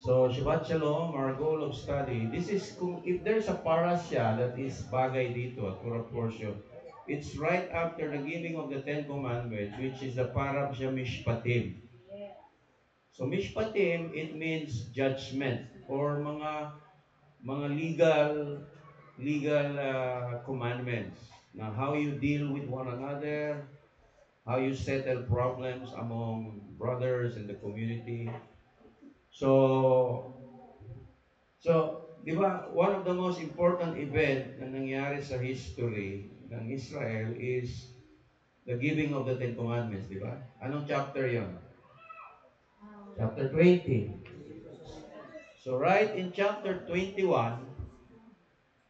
So, Shabbat Shalom, our goal of study. This is, kung if there's a parasha that is bagay dito, at Torah portion, it's right after the giving of the Ten Commandments, which is the parasha Mishpatim. So, Mishpatim, it means judgment or mga legal commandments. Now, how you deal with one another, how you settle problems among brothers in the community. So, di ba, one of the most important event na nangyari sa history ng Israel is the giving of the Ten Commandments, di ba? Anong chapter yon? Chapter 20. So, right in chapter 21,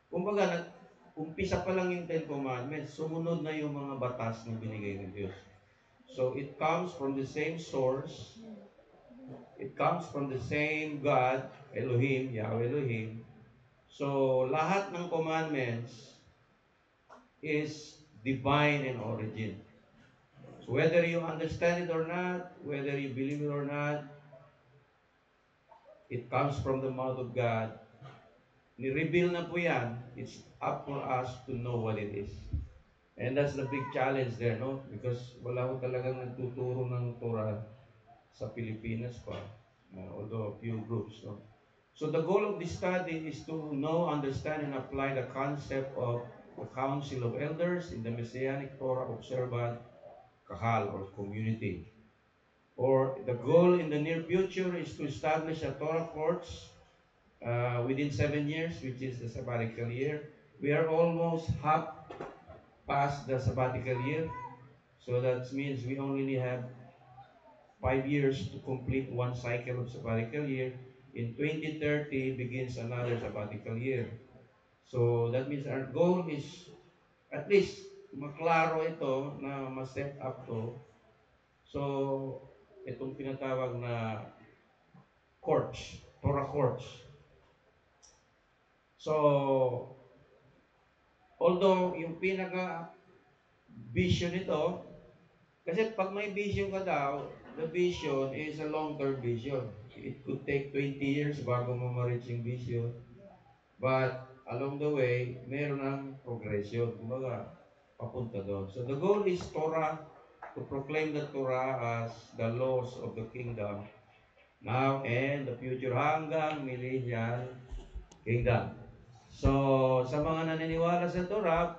kumbaga, umpisa pa lang yung Ten Commandments, sumunod na yung mga batas na binigay ng Diyos. So, it comes from the same source. It comes from the same God, Elohim, Yahweh Elohim. So, lahat ng commandments is divine in origin. So, whether you understand it or not, whether you believe it or not, it comes from the mouth of God. Ni-reveal na po yan. It's up for us to know what it is. And that's the big challenge there, no? Because wala ko talagang nagtuturo ng Torah sa Pilipinas pa. Although a few groups, no? So the goal of this study is to know, understand, and apply the concept of the Council of Elders in the Messianic Torah observant kahal or community. Or the goal in the near future is to establish a Torah courts within 7 years, which is the sabbatical year. We are almost half past the sabbatical year, so that means we only have 5 years to complete one cycle of sabbatical year. In 2030 begins another sabbatical year. So that means our goal is at least maklaro ito na ma-set up to. So itong pinatawag na courts, Torah courts. So although yung pinaka vision nito, kasi pag may vision ka daw, the vision is a long-term vision. It could take 20 years bago mo ma-reach yung vision. But along the way, meron ng progression. Kumbaga, papunta doon. So the goal is Torah, to proclaim the Torah as the laws of the kingdom now and the future hanggang millennial kingdom. So, sa mga naniniwala sa Torah,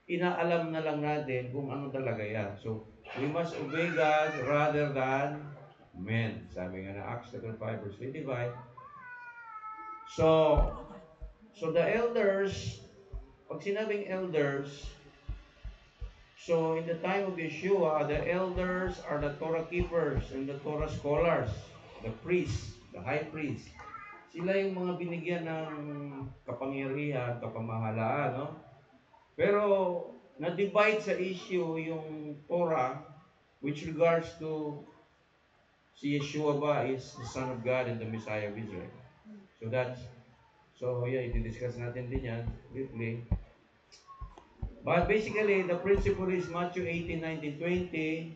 inaalam na lang natin kung ano talaga yan. So, we must obey God rather than men. Sabi nga na Acts 5 verse 25. So the elders, pag sinabing elders, so in the time of Yeshua, the elders are the Torah keepers and the Torah scholars, the priests, the high priest. Sila yung mga binigyan ng kapangyarihan, kapamahalaan, no? Pero na-divide sa issue yung Torah which regards to si Yeshua ba is the Son of God and the Messiah of Israel. So yeah, i-discuss natin din yan briefly. But basically, the principle is Matthew 18:19-20,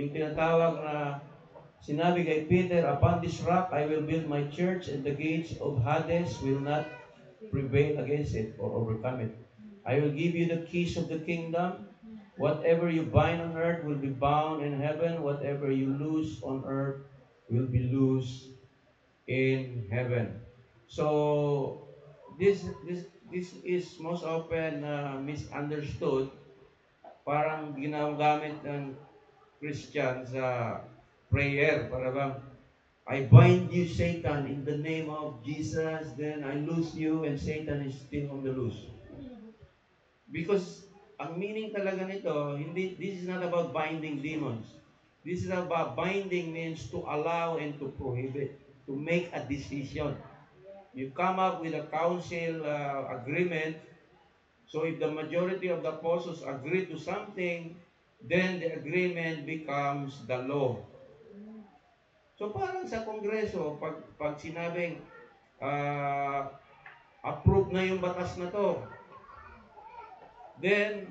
yung tinatawag na sinabi kay Peter, "Upon this rock I will build my church, and the gates of Hades will not prevail against it or overcome it. I will give you the keys of the kingdom. Whatever you bind on earth will be bound in heaven. Whatever you loose on earth will be loose in heaven." So this is most often misunderstood. Parang ginagamit ng Christian sa prayer. Para bang, I bind you, Satan, in the name of Jesus, then I loose you, and Satan is still on the loose. Because ang meaning talaga nito, this is not about binding demons. This is about binding means to allow and to prohibit, to make a decision. You come up with a council agreement. So if the majority of the apostles agree to something, then the agreement becomes the law. So parang sa Kongreso, pag sinabing approve na yung batas na to, then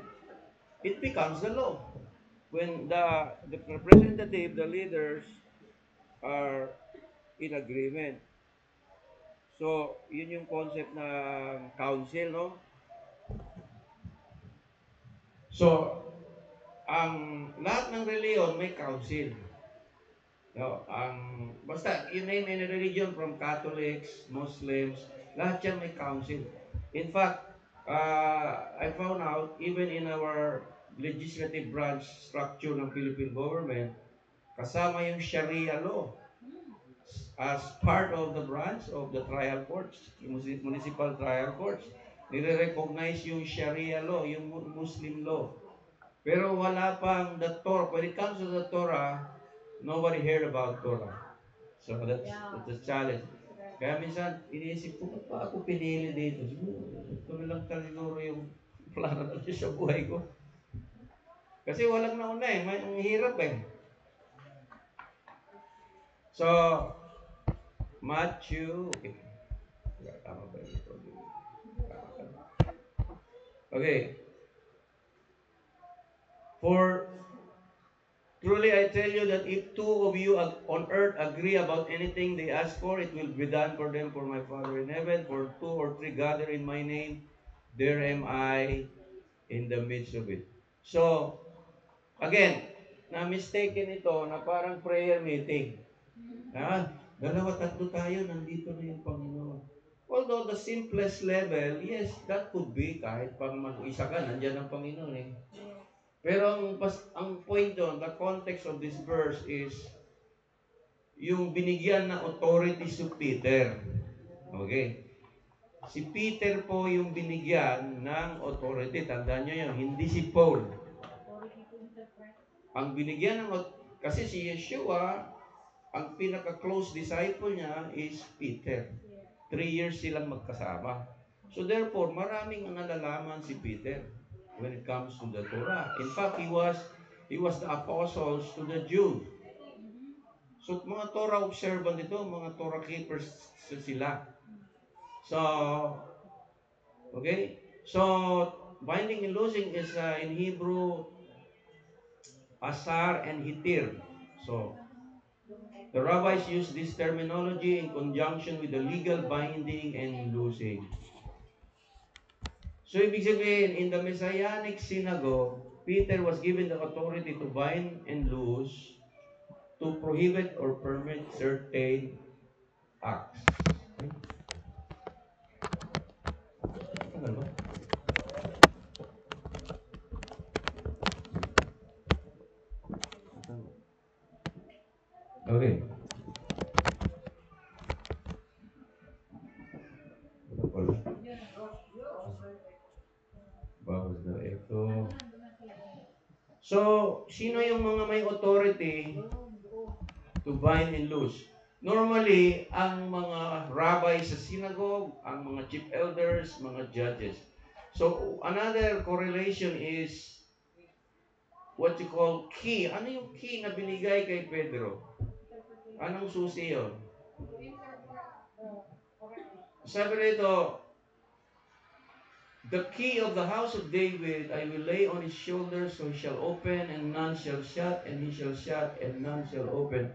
it becomes the law. When the representative, the leaders are in agreement. So, yun yung concept ng council, no? So, ang lahat ng reliyon may council. No, basta you name any religion from Catholics, Muslims, lahat yan may council. In fact, I found out even in our legislative branch structure ng Philippine government, kasama yung Sharia law as part of the branch of the trial courts, yung municipal trial courts. Nire-recognize yung Sharia law, yung Muslim law. Pero wala pang the Torah. When it comes to the Torah, nobody heard about Torah. So that's a challenge. Kaya minsan, iniisip ko, ba't pa ako pinili dito? Siguro, ito na lang siguro yung plano natin sa buhay ko. Kasi walang nauna eh. Ang hirap eh. So, Matthew, okay. Tama ba yun? Okay. For truly I tell you that if two of you on earth agree about anything they ask for, it will be done for them for my Father in heaven. For two or three gather in my name, there am I in the midst of it. So, again, na-mistaken ito na parang prayer meeting. Dalawa, tatlo tayo, nandito na yung Panginoon. Although the simplest level, yes, that could be, kahit pang mag-isa ka, nandiyan ang Panginoon eh. Pero ang point doon, the context of this verse is yung binigyan na authority si Peter. Okay? Si Peter po yung binigyan ng authority. Tandaan nyo yun, hindi si Paul. Ang binigyan ng kasi si Yeshua, ang pinaka-close disciple niya is Peter. 3 years silang magkasama. So therefore, maraming nalalaman si Peter when it comes to the Torah. In fact, he was the apostles to the Jews. So mga Torah observant ito, mga Torah keepers sila. So, okay? So, binding and loosing is in Hebrew, asar and hitir. So, the rabbis use this terminology in conjunction with the legal binding and loosing. So, ibig sabihin, in the Messianic synagogue, Peter was given the authority to bind and loose, to prohibit or permit certain acts. Ano ba? Okay. Bawas na ito. So, sino yung mga may authority to bind and loose? Normally, ang mga rabbis sa synagogue, ang mga chief elders, mga judges. So, another correlation is what you call key. Ano yung key na binigay kay Pedro? Anong susi yun? Sabi rito, the key of the house of David I will lay on his shoulders, so he shall open and none shall shut, and he shall shut and none shall open.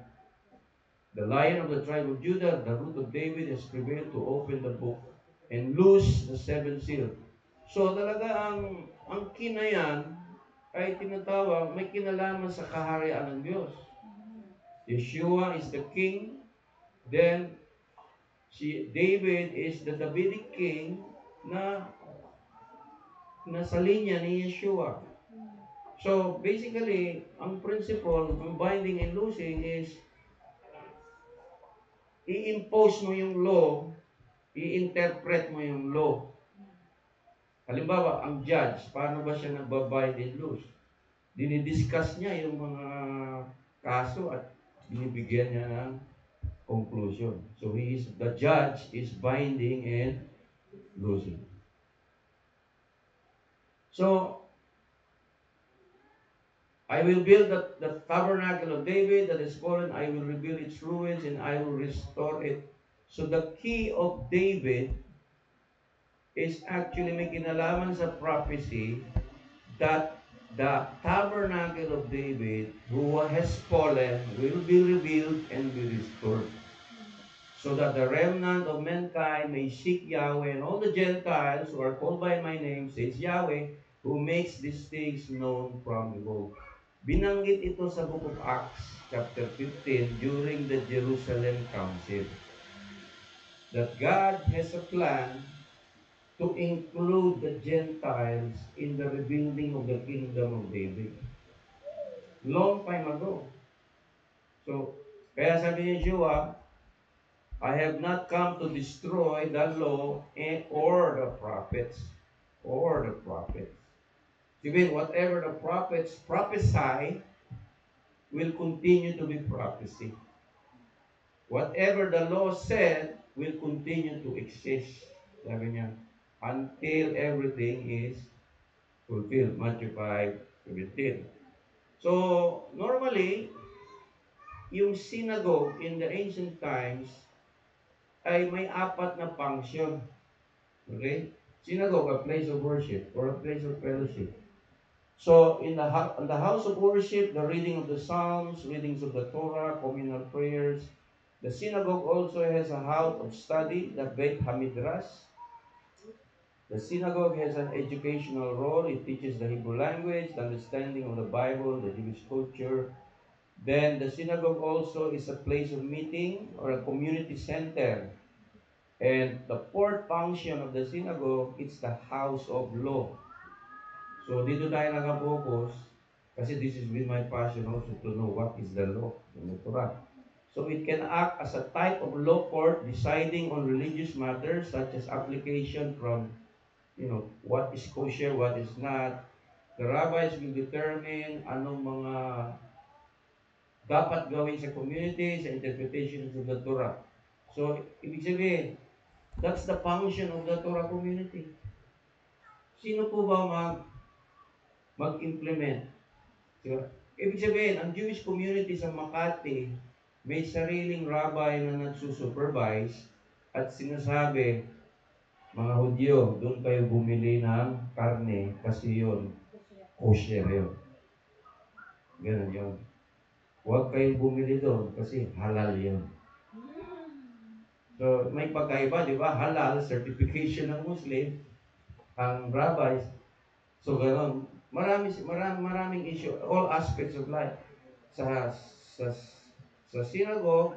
The Lion of the tribe of Judah, the root of David, has prevailed to open the book and loose the seven seals. So talaga ang key na yan ay tinatawag, may kinalaman sa kaharian ng Diyos. Yeshua is the king, then si David is the Davidic king na nasa linya ni Yeshua. So, basically, ang principle ng binding and loosing is i-impose mo yung law, i-interpret mo yung law. Halimbawa, ang judge, paano ba siya nagbabind and loose? Dinidiscuss niya yung mga kaso at binibigyan niya ng conclusion. So, the judge is binding and loosing. So, I will build the tabernacle of David that is fallen. I will rebuild its ruins and I will restore it. So the key of David is actually may kinalaman sa prophecy that the tabernacle of David who has fallen will be rebuilt and be restored. so that the remnant of mankind may seek Yahweh, and all the Gentiles who are called by my name, says Yahweh, who makes these things known from of old. Binanggit ito sa Book of Acts, chapter 15, during the Jerusalem Council, that God has a plan to include the Gentiles in the rebuilding of the kingdom of David. Long time ago. So, kaya sabi ni Yeshua, I have not come to destroy the law or the prophets. Or the prophets. You mean whatever the prophets prophesy will continue to be prophecy. Whatever the law said will continue to exist. Sabi niya, until everything is fulfilled. Matthew 5:17. So, normally, yung synagogue in the ancient times ay may apat na function. Okay? Synagogue, a place of worship or a place of fellowship. So, in the house of worship, the reading of the Psalms, readings of the Torah, communal prayers. The synagogue also has a house of study, the Beit HaMidrash. The synagogue has an educational role. It teaches the Hebrew language, the understanding of the Bible, the Jewish culture. Then the synagogue also is a place of meeting or a community center. And the fourth function of the synagogue is the house of law. So dito tayo nakapokus kasi this is with my passion also to know what is the law in the Torah. So it can act as a type of law court deciding on religious matters such as application from, what is kosher, what is not. The rabbis will determine anong mga dapat gawin sa community, sa interpretations of the Torah. So, ibig sabihin, that's the function of the Torah community. Sino po ba mag-implement? Diba? Ibig sabihin, ang Jewish community sa Makati, may sariling rabbi na nagsusupervise at sinasabi, mga Hudyo, doon kayo bumili ng karne kasi yun, kosher yun. Ganun yun. Huwag kayong bumili doon kasi halal yun. So, may pagkaiba, di ba? Halal, certification ng Muslim, ang rabbis. So, gano'n. Maraming issue, all aspects of life. Sa synagogue,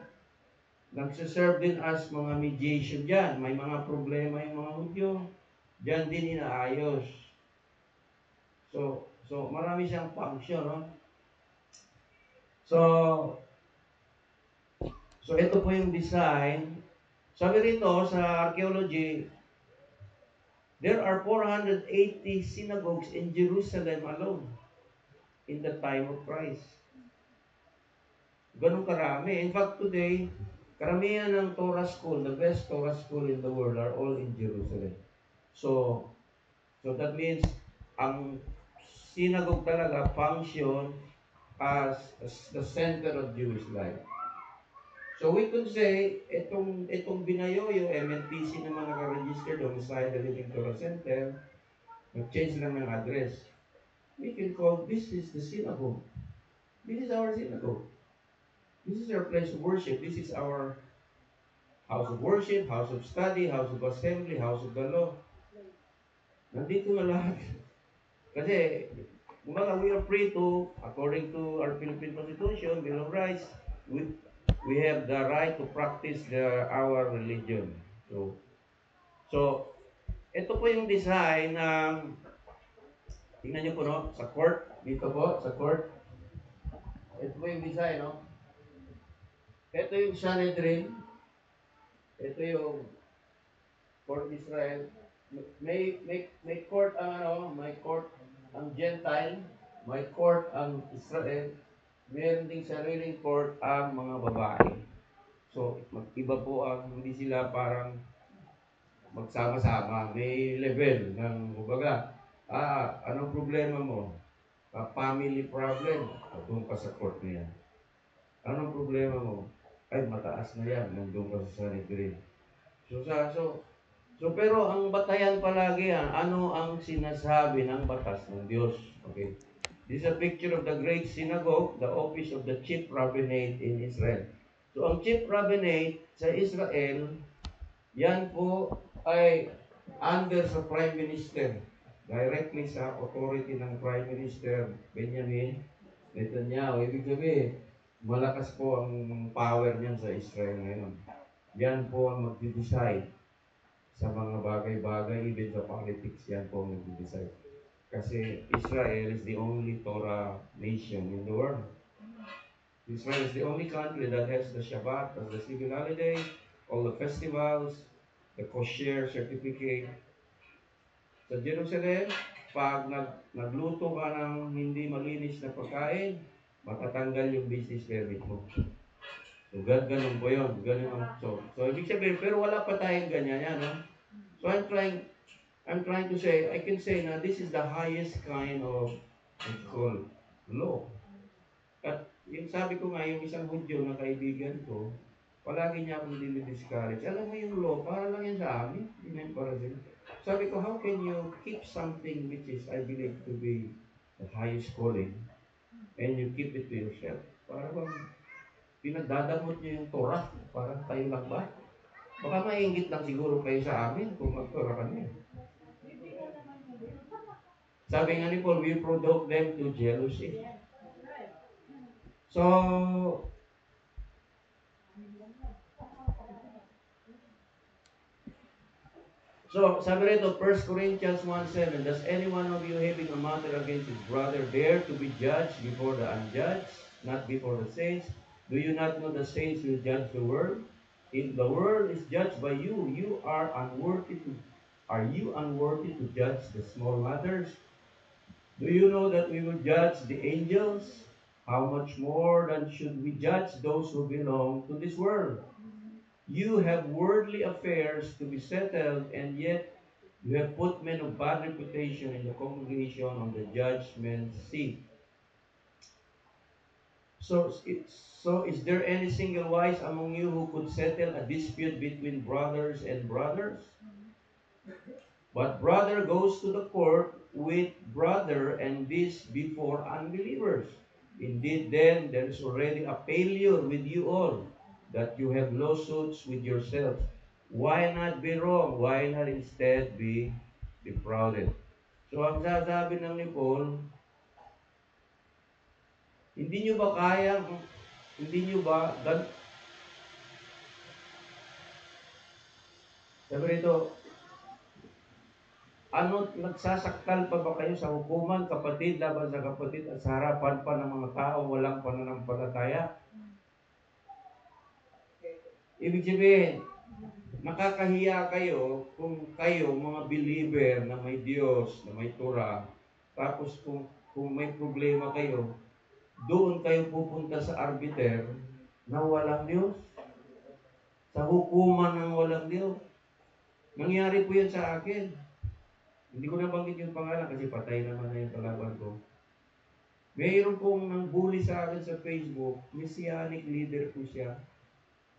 nagsiserve din as mga mediation dyan. May mga problema yung mga Hudyo. Dyan din inaayos. So marami siyang function, no? So ito po yung design. Sabi rito sa archaeology, there are 480 synagogues in Jerusalem alone in the time of Christ. Ganun karami. In fact, today, karamihan ng Torah school, the best Torah school in the world are all in Jerusalem. So that means ang synagogue talaga function as the center of Jewish life. So we could say, itong Binayoyo, MNTC na mga naka-register doon sa the Living Torah Center, nag-change lang ng address. We can call, this is the synagogue. This is our synagogue. This is our place of worship. This is our house of worship, house of study, house of assembly, house of the law. Nandito na lahat. Kasi, we are free to, according to our Philippine Constitution, Bill of Rights, we have the right to practice our religion. So, ito po yung design ng, tingnan nyo po, no? Sa court, dito po, sa court. Ito po yung design, no? Ito yung Sanhedrin. Ito yung Court of Israel. May court ang may court ang Gentile, may court ang Israel, meron ding sariling court ang mga babae. So, iba po ang, hindi sila parang magsama-sama. May level ng, kumbaga, anong problema mo? Family problem, doon ka sa court na yan. Anong problema mo? Ay, mataas na yan, nandun ka sa Sanhedrin. So, pero ang batayan palagi ano ang sinasabi ng batas ng Diyos. Okay. This is a picture of the great synagogue, the office of the chief rabbinate in Israel. So ang chief rabbinate sa Israel, yan po ay under sa Prime Minister. Directly sa authority ng Prime Minister Benjamin Netanyahu. Ibig sabihin, malakas po ang power niyan sa Israel ngayon. Yan po ang magde-decide sa mga bagay-bagay, even sa politics, yan po ang magde-decide. Kasi Israel is the only Torah nation in the world. Israel is the only country that has the Shabbat as the civil holiday, all the festivals, the kosher certificate. Sa Jerusalem, pag nagluto ka ng hindi malinis na pagkain, matatanggal yung business permit mo. So, ganun po yun. Ganun ang so, ibig sabihin, pero wala pa tayong ganyan yan, no? So, I'm trying to say, I can say na this is the highest kind of call law. At yung sabi ko nga, yung isang Hudyo na kaibigan ko, palagi niya akong dinidiscourage. Alam mo yung law, para lang yan sa amin. Hindi na para sa'yo. Sabi ko, how can you keep something which is, I believe, to be the highest calling, and you keep it to yourself? Para bang pinagdadamot niyo yung Torah? Parang kayo lang ba? Baka maingit lang siguro kayo sa amin kung mag-Torah kami. Sabi nga ni Paul, we provoke them to jealousy. So, sabi rito, 1 Corinthians 1:7, does any one of you having a matter against his brother dare to be judged before the unjudged, not before the saints? Do you not know the saints will judge the world? If the world is judged by you, are you unworthy to judge the small matters? Do you know that we will judge the angels? How much more than should we judge those who belong to this world? You have worldly affairs to be settled, and yet you have put men of bad reputation in the congregation on the judgment seat. So is there any single wise among you who could settle a dispute between brothers and brothers? But brother goes to the court with brother, and this before unbelievers. Indeed, then there is already a failure with you all, that you have lawsuits with yourselves. Why not be wrong? Why not instead be defrauded? So ang sasabi ng ni Paul, hindi nyo ba kaya, hindi nyo ba, sabi rito, nagsasaktal pa ba kayo sa hukuman, kapatid laban sa kapatid, at sa harapan pa ng mga tao walang pananampalataya? Ibig sabihin, nakakahiya kayo kung kayo, mga believer na may Diyos, na may Torah, tapos kung may problema kayo, doon kayo pupunta sa arbiter na walang Diyos, sa hukuman ng walang Diyos. Nangyari po yan sa akin. Hindi ko nabanggit yung pangalan kasi patay naman na yung kalaban ko. Mayroon pong nang bully sa akin sa Facebook, messianic leader po siya.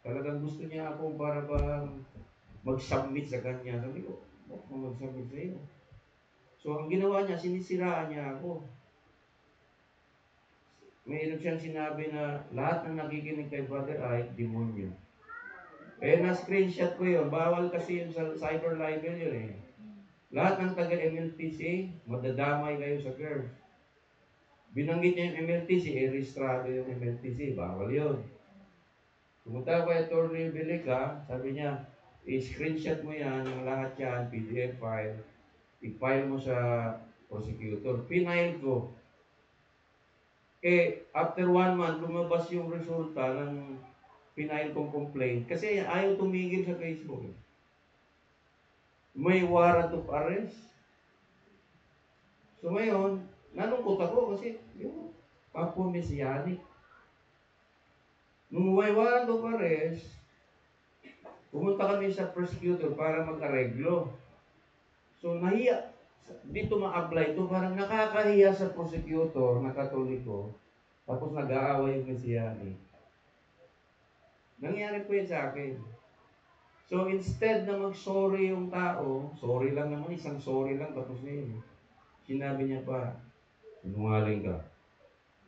Talagang gusto niya ako para bang mag-submit sa kanya. Sabi ko, bakit mo mag-submit sa iyo? So, ang ginawa niya, sinisiraan niya ako. Mayroon siyang sinabi na lahat ng nakikinig kay Brother ay demonyo. Eh, na-screenshot ko yun. Bawal kasi yun sa cyber libel yun eh. Lahat ng taga-MLTC, madadamay kayo sa curve. Binanggit niya yung MLTC, rehistrado yung MLTC, bawal yun. Pumunta ko kay Atty. Belica, sabi niya, i-screenshot mo yan, yung lahat yan, PDF file, i-file mo sa prosecutor. Pinail ko. Eh, after 1 month, lumabas yung resulta ng pinail kong complaint kasi ayaw tumigil sa Facebook. May warrant of arrest. So ngayon, nalungkot ako kasi yung kapwa messianic. Nung may warrant of arrest, pumunta kami sa prosecutor para mag-areglo. So nahiya, dito ma-apply ito, parang nakakahiya sa prosecutor na Katoliko, tapos nag-aaway yung messianic. Nangyari po yun sa akin. So, instead na mag-sorry yung tao, sorry lang naman, isang sorry lang, tapos na yun. Sinabi niya pa, sinungaling ka.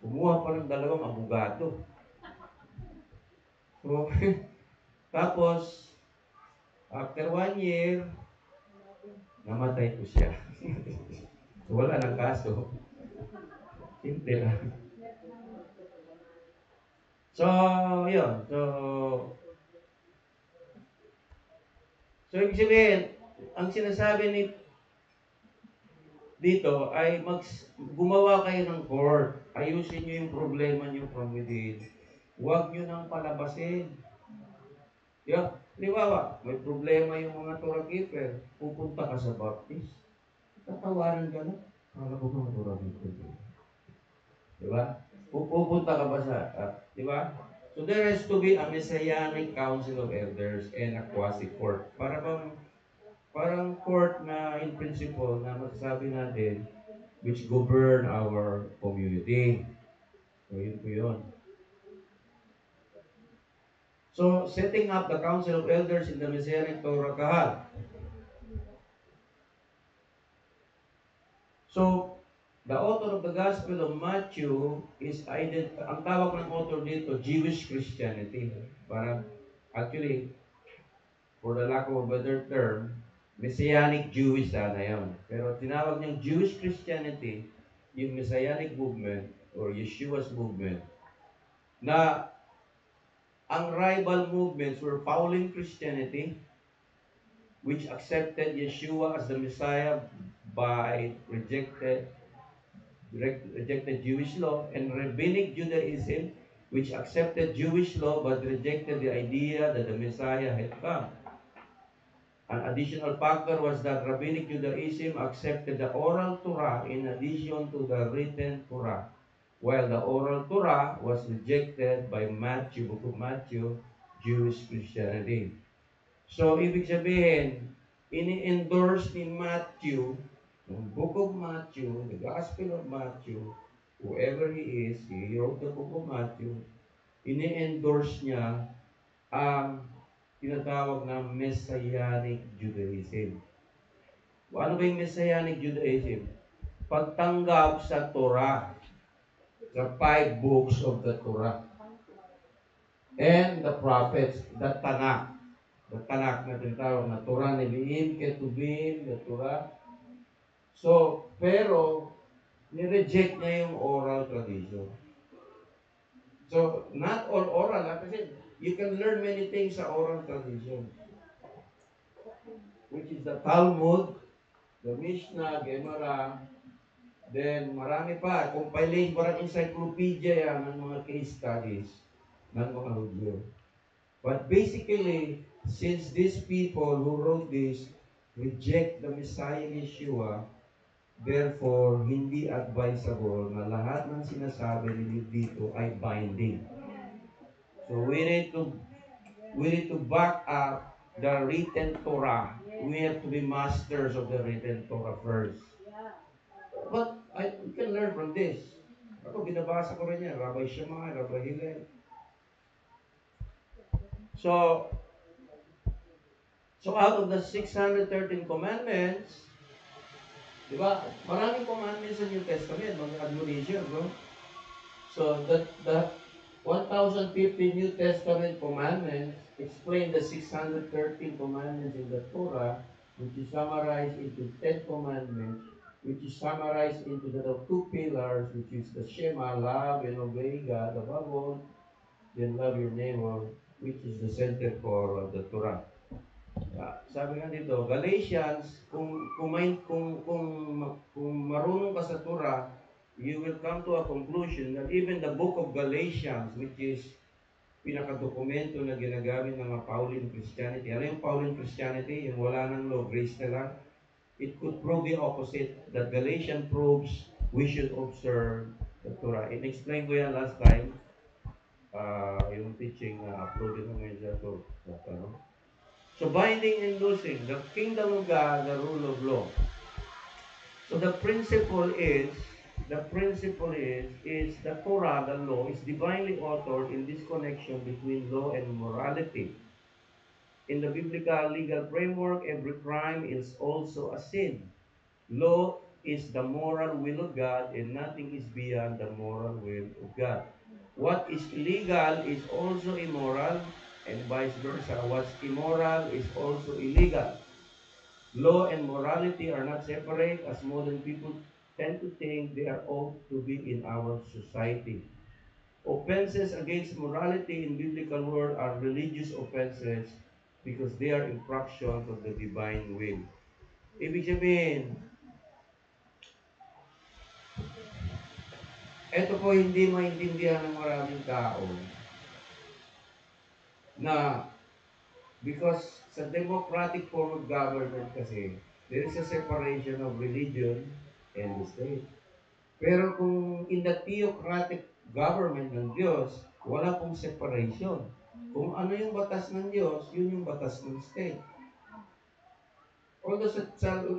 Kumuha pa ng 2 abogado. So, tapos, after 1 year, namatay po siya. So, wala nang kaso. Simple lang. So, yun. So, ibig sabihin, ang sinasabi ni dito ay gumawa kayo ng court. Ayusin nyo yung problema nyo from within. Huwag nyo nang palabasin. Yeah, liwawa, may problema yung mga Torah keeper. Pupunta ka sa Baptist. Tatawanan ka na. Kala ko mga Torah keeper. Diba? Pupunta ka ba sa, diba? So there has to be a Messianic Council of Elders and a quasi-court. Parang court na in principle na masasabi natin which govern our community. So yun po yun. So setting up the Council of Elders in the Messianic Torah Kahal. So, the author of the Gospel of Matthew is ang tawag ng author dito, Jewish Christianity. Parang, actually, for the lack of a better term, Messianic Jewish sana yun. Pero tinawag niyang Jewish Christianity, yung Messianic movement, or Yeshua's movement, na ang rival movements were Pauline Christianity, which accepted Yeshua as the Messiah by rejected Jewish law, and Rabbinic Judaism, which accepted Jewish law but rejected the idea that the Messiah had come. An additional factor was that Rabbinic Judaism accepted the oral Torah in addition to the written Torah, while the oral Torah was rejected by Book of Matthew, Jewish Christianity. So, ibig sabihin, ini-endorse ni Matthew, yung Book of Matthew, the Gospel of Matthew, whoever he is, he wrote the Book of Matthew, ini-endorse niya ang tinatawag na Messianic Judaism. Ano ba yung Messianic Judaism? Pagtanggap sa Torah, the 5 books of the Torah, and the prophets, the Tanakh. The Tanakh na tinatawag na Torah, Nevi'im, Ketubim, the Torah. So, pero, nireject niya yung oral tradition. So, not all oral, kasi you can learn many things sa oral tradition, which is the Talmud, the Mishnah, Gemara, then marami pa, compilation, parang encyclopedia yan ng mga case studies ng mga Hudyo. But basically, since these people who wrote this reject the Messiah Yeshua, therefore, hindi advisable na lahat ng sinasabi dito ay binding. So we need to back up the written Torah. We have to be masters of the written Torah first. But we can learn from this. Ako, binabasa ko rin yan. Rabbi Shammai, Rabbi Hillel. So out of the 613 commandments, di ba, maraming commandments sa New Testament, mga admonition, no? So the 1,050 New Testament commandments explain the 613 commandments in the Torah, which is summarized into 10 commandments, which is summarized into the 2 pillars, which is the Shema, love and obey God above all, then love your neighbor, which is the center core of the Torah. Sabi nga dito, Galatians, kung marunong ka sa Torah, you will come to a conclusion that even the book of Galatians, which is pinakadokumento na ginagamit ng mga Pauline Christianity. Ano yung Pauline Christianity? Yung wala ng law, grace na lang. It could prove the opposite, that Galatian proves we should observe the Torah. In-explain ko yan last time, yung teaching na uploaded naman dyan to. So binding and loosing, the kingdom of God, the rule of law. So the principle is the Torah, the law, is divinely authored in this connection between law and morality. In the biblical legal framework, every crime is also a sin. Law is the moral will of God, and nothing is beyond the moral will of God. what is illegal is also immoral, and vice versa. What's immoral is also illegal. Law and morality are not separate as modern people tend to think they are ought to be in our society. Offenses against morality in biblical world are religious offenses because they are infractions of the divine will. Ibig sabihin, ito po hindi maintindihan ng maraming tao na because sa democratic form of government kasi, there is a separation of religion and the state. Pero kung in the theocratic government ng Diyos, wala pong separation. Kung ano yung batas ng Diyos, yun yung batas ng state. Although sa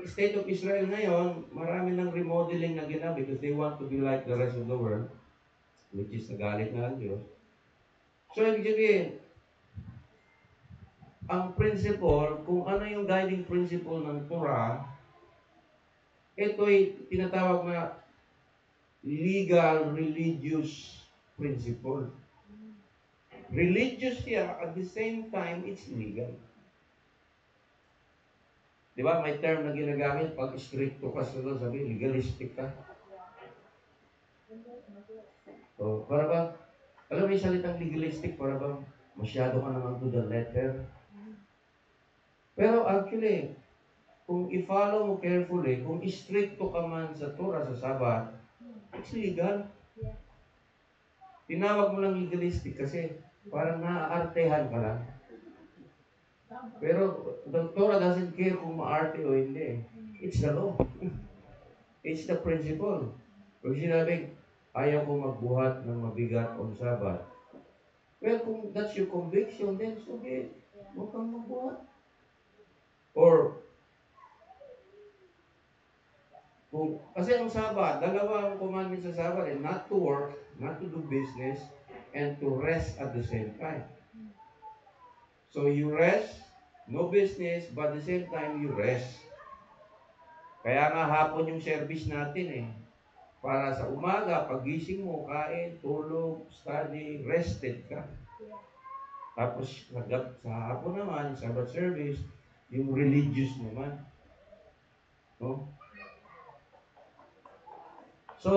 state of Israel ngayon, marami ng remodeling na ginawa because they want to be like the rest of the world, which is nagalit na ang Diyos. So, ibig sabihin, ang principle, kung ano yung guiding principle ng Torah, ito ay tinatawag na legal religious principle. Religious siya, at the same time, it's legal. Di ba? May term na ginagamit pag stricto ka sa sabi, legalistic ka. So, para ba, alam mo yung salitang legalistic, para ba masyado ka naman to the letter. Pero actually, kung i-follow mo carefully, kung stricto ka man sa Torah, sa Sabat, it's legal. Tinawag mo lang legalistic kasi parang naaartehan ka lang. Pero the Torah doesn't care kung maarte o hindi. It's the law. It's the principle. Pag sinabing, ayaw ko magbuhat ng mabigat on Sabat. Well, kung that's your conviction, then so be it. Huwag kang magbuhat. Or, kasi ang Sabat, dalawa ang commandment sa Sabat, not to work, not to do business, and to rest at the same time. So you rest, no business, but at the same time you rest. Kaya nga hapon yung service natin eh. Para sa umaga, pagising mo, kain, tulog, study, rested ka. Tapos sa hapon naman, Sabbath service, yung religious naman. No? So,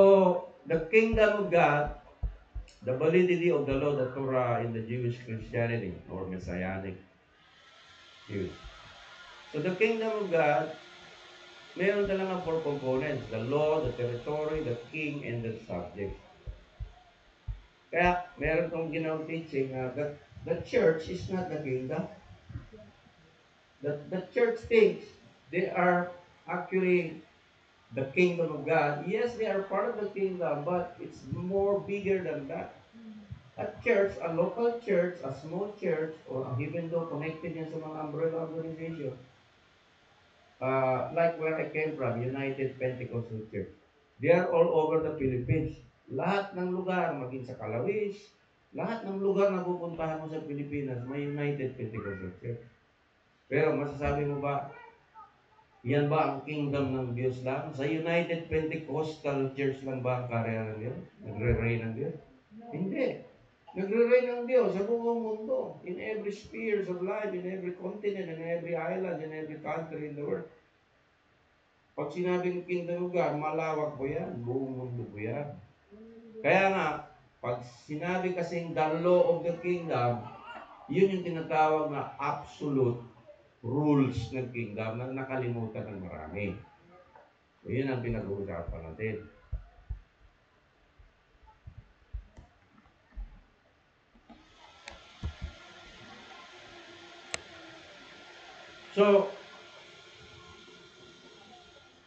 the kingdom of God, the validity of the law, the Torah in the Jewish Christianity or Messianic views. So, the kingdom of God, meron talaga 4 components. The law, the territory, the king, and the subject. Kaya, meron tong ginawang teaching na the church is not the kingdom. The church thinks they are actually the kingdom of God. Yes, they are part of the kingdom, but it's more bigger than that. A church, a local church, a small church, or even though connected yan sa mga umbrella organization, like where I came from, United Pentecostal Church. They are all over the Philippines. Lahat ng lugar, maging sa Calawis, lahat ng lugar na pupuntahan mo sa Pilipinas, may United Pentecostal Church. Pero masasabi mo ba, yan ba ang kingdom ng Diyos lang? Sa United Pentecostal Church lang ba ang karera ng Diyos? Nagre-reign ng Diyos? Hindi. Nagre-reign ng Diyos sa buong mundo. In every spheres of life, in every continent, in every island, in every country in the world. Pag sinabing kingdom of God, malawak po yan. Buong mundo po yan. Kaya nga, pag sinabi kasing the law of the kingdom, yun yung tinatawag na absolute rules ng kingdom na nakalimutan ng marami. So, yun ang pinag-uusapan natin. So,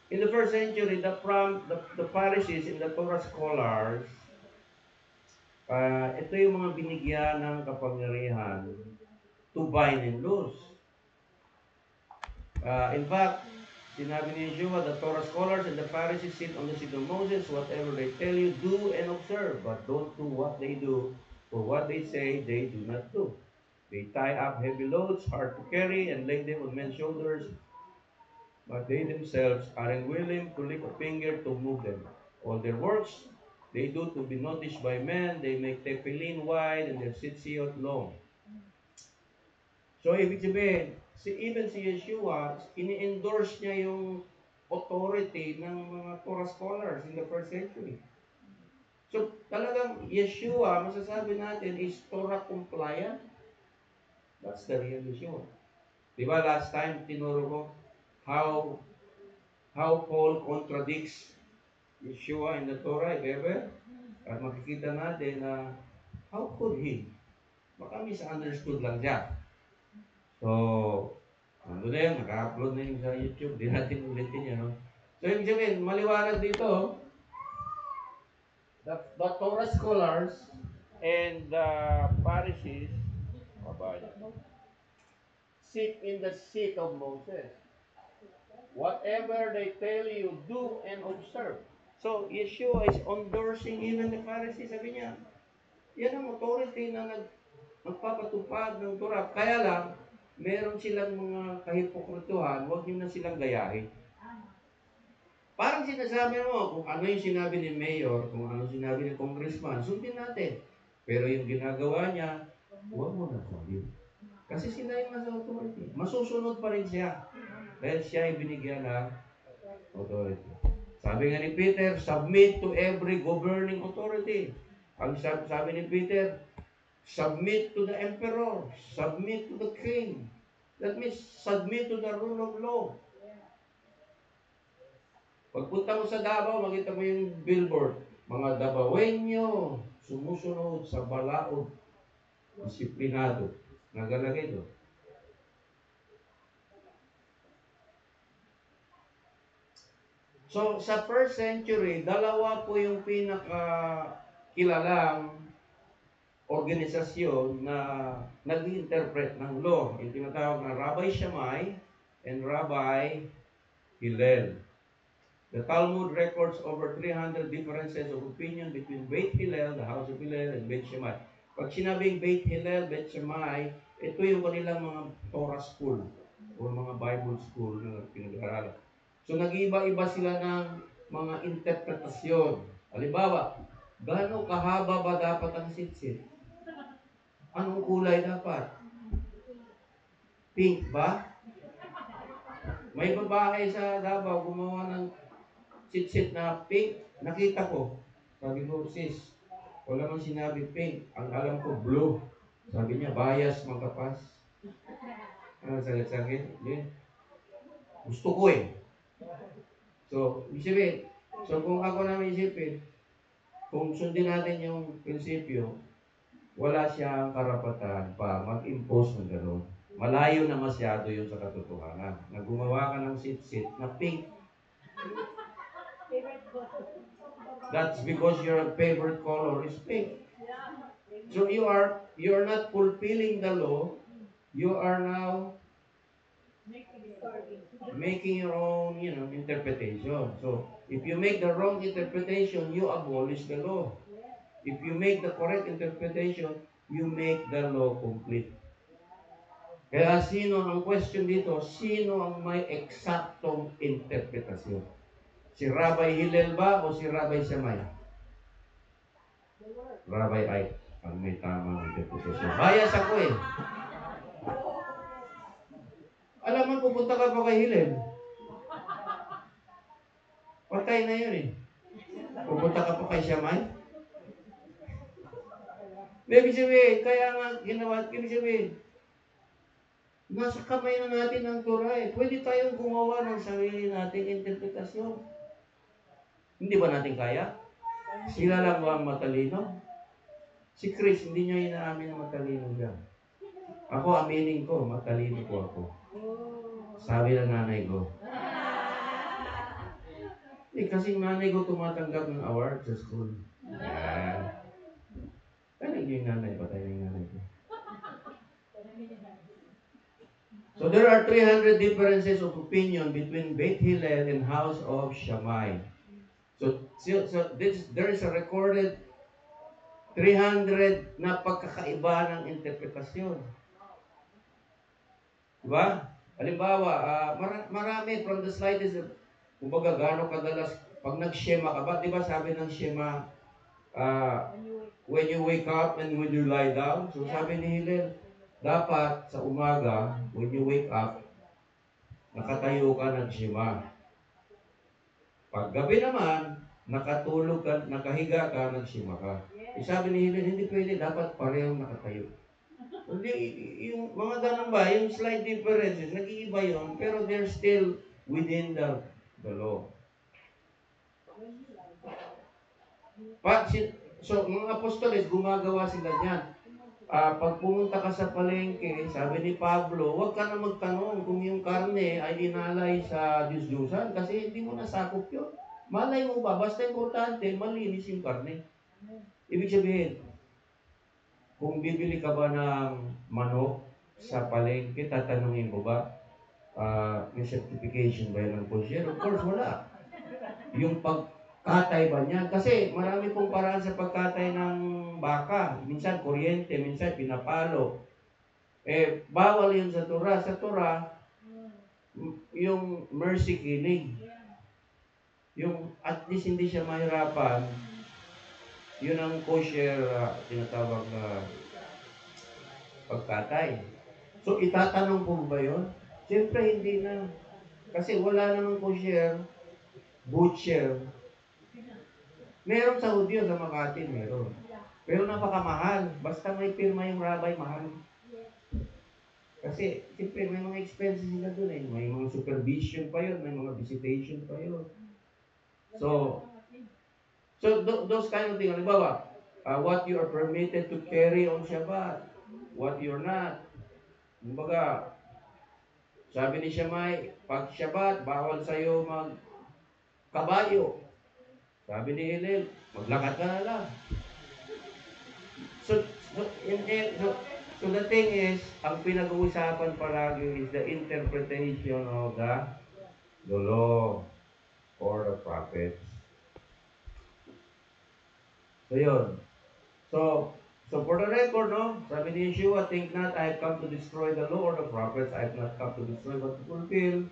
in the first century, the Pharisees and the Torah scholars, ito yung mga binigyan ng kapangyarihan to bind and loose. In fact, sinabi ni Yeshua, the Torah scholars and the Pharisees sit on the seat of Moses. Whatever they tell you, do and observe, but don't do what they do, for what they say, they do not do. They tie up heavy loads, hard to carry, and lay them on men's shoulders, but they themselves are unwilling to lift a finger to move them. All their works They do to be noticed by men. They make tefillin wide and their tzitzit long. So, ibig sabihin, even si Yeshua, ini-endorse niya yung authority ng mga Torah scholars in the first century. So, talagang Yeshua, masasabi natin, is Torah compliant. That's the real Yeshua. Di ba last time, tinuro ko how Paul contradicts Yeshua in the Torah, if ever? At makikita natin na how could he? Baka misunderstood lang siya. So, ano na yun, naka-upload na yun sa YouTube, di natin ulitin yun. No? So, ibig sabihin, maliwanag dito, the Torah scholars and the Pharisees, sit in the seat of Moses. Whatever they tell you, do and observe. So, Yeshua is endorsing even the Pharisees. Sabi niya, yan ang authority na nagpapatupad ng Torah. Kaya lang, meron silang mga kahipokrituhan, huwag niyo na silang gayahin. Parang sinasabi mo, kung ano yung sinabi ni Mayor, kung ano sinabi ni Congressman, sundin natin. Pero yung ginagawa niya, huwag mo na sundin. Kasi sila yung nasa authority. Masusunod pa rin siya. Dahil siya ay binigyan ng authority. Sabi nga ni Peter, submit to every governing authority. Ang sabi ni Peter, submit to the emperor, submit to the king. That means submit to the rule of law. Pagpunta mo sa Davao, makita mo yung billboard. Mga Davaoenyo, sumusunod sa balaod, disiplinado. Nagalagay doon. So, sa first century, dalawa po yung pinakakilalang organisasyon na nag-interpret ng law. Yung tinatawag na Rabbi Shammai and Rabbi Hillel. The Talmud records over 300 differences of opinion between Beit Hillel, the house of Hillel, and Beit Shammai. Pag sinabing Beit Hillel, Beit Shammai, ito yung kanilang mga Torah school o mga Bible school na pinag-aralan. So, nag-iba-iba sila ng mga interpretasyon. Halimbawa, gaano kahaba ba dapat ang sitsit? Anong kulay dapat? Pink ba? May babae sa Davao gumawa ng sitsit na pink. Nakita ko. Sabi ko, sis, wala man sinabi pink. Ang alam ko, blue. Sabi niya, bias, magkapas. Ano, sakit-sakit? Gusto ko eh. So, isipin. So, kung ako namin isipin, kung sundin natin yung prinsipyo, wala siyang karapatan pa mag-impose ng gano'n. Malayo na masyado yun sa katotohanan. Na gumawa ka ng sit-sit na pink. That's because your favorite color is pink. So you are not fulfilling the law. You are now making your own, interpretation. So if you make the wrong interpretation, you abolish the law. If you make the correct interpretation, you make the law complete. Kaya ang question dito, sino ang may eksaktong interpretasyon? Si Rabbi Hillel ba o si Rabbi Shammai? Rabbi Ike ang may tamang interpretasyon. Bias ako eh. Alam mo, pupunta ka pa kay Hillel. Patay na yun eh. Pupunta ka pa kay Shammai. Ibig sabihin, kaya nga ginawa, ibig sabihin, nasa kamay na natin ang Torah eh. Pwede tayong gumawa ng sarili nating interpretasyon. Hindi ba natin kaya? Sila lang ba ang matalino? Si Chris, hindi niya inaamin na matalino siya. Ako, aminin ko, matalino po ako. Sabi ng nanay ko. Kasi nanay ko tumatanggap ng award sa school. Yan. Ano yung nanay? Patay na yung nanay ko. So there are 300 differences of opinion between Beit Hillel and house of Shammai. So there is a recorded 300 na pagkakaiba ng interpretasyon. Diba? Halimbawa, marami from the slightest, kumbaga gano'ng kadalas, pag nag-shema ka ba, diba sabi ng shema, uh, when you wake up and when you lie down. So sabi ni Hillel, dapat sa umaga, when you wake up, nakatayo ka nagshima. Pag gabi naman, nakatulog ka, nakahiga ka, nagshima ka. Sabi ni Hillel, hindi pwede, dapat parehong nakatayo. Hindi, yung mga ganun ba, yung slight differences, nag-iiba yun, pero they're still within the law. So, mga apostoles, gumagawa sila niyan. Pag pumunta ka sa palengke, sabi ni Pablo, huwag ka na magtanong kung yung karne ay inalay sa Diyos-Diyosan kasi hindi mo nasakop yun. Malay mo ba, basta importante, malinis yung karne. Ibig sabihin, kung bibili ka ba ng manok sa palengke, tatanungin mo ba, may certification ba yun ng kosher? Of course, wala. Yung pagkatay ba niya? Kasi marami pong paraan sa pagkatay ng baka. Minsan kuryente, minsan pinapalo. Bawal yun sa Torah. Sa Torah, yung mercy killing. Yung at least hindi siya mahirapan, yun ang kosher tinatawag na pagkatay. So itatanong po ba yun? Siyempre hindi na. Kasi wala namang kosher, butcher. Meron sa Hudyo, sa Makati, meron. Pero napakamahal. Basta may pirma yung rabbi, mahal. Kasi, siyempre, may mga expenses sila doon eh. May mga supervision pa yun, may mga visitation pa yun. So those kind of things, halimbawa, what you are permitted to carry on Shabbat, what you're not. Kumbaga, sabi ni Shammai, pag Shabbat, bawal sa'yo magkabayo. Sabi ni Hillel, maglakad ka na lang. So the thing is, ang pinag-uusapan palagi is the interpretation of the law or the prophets. So yun. So for the record, no, sabi ni Yeshua, think not I have come to destroy the law or the prophets. I have not come to destroy but to fulfill.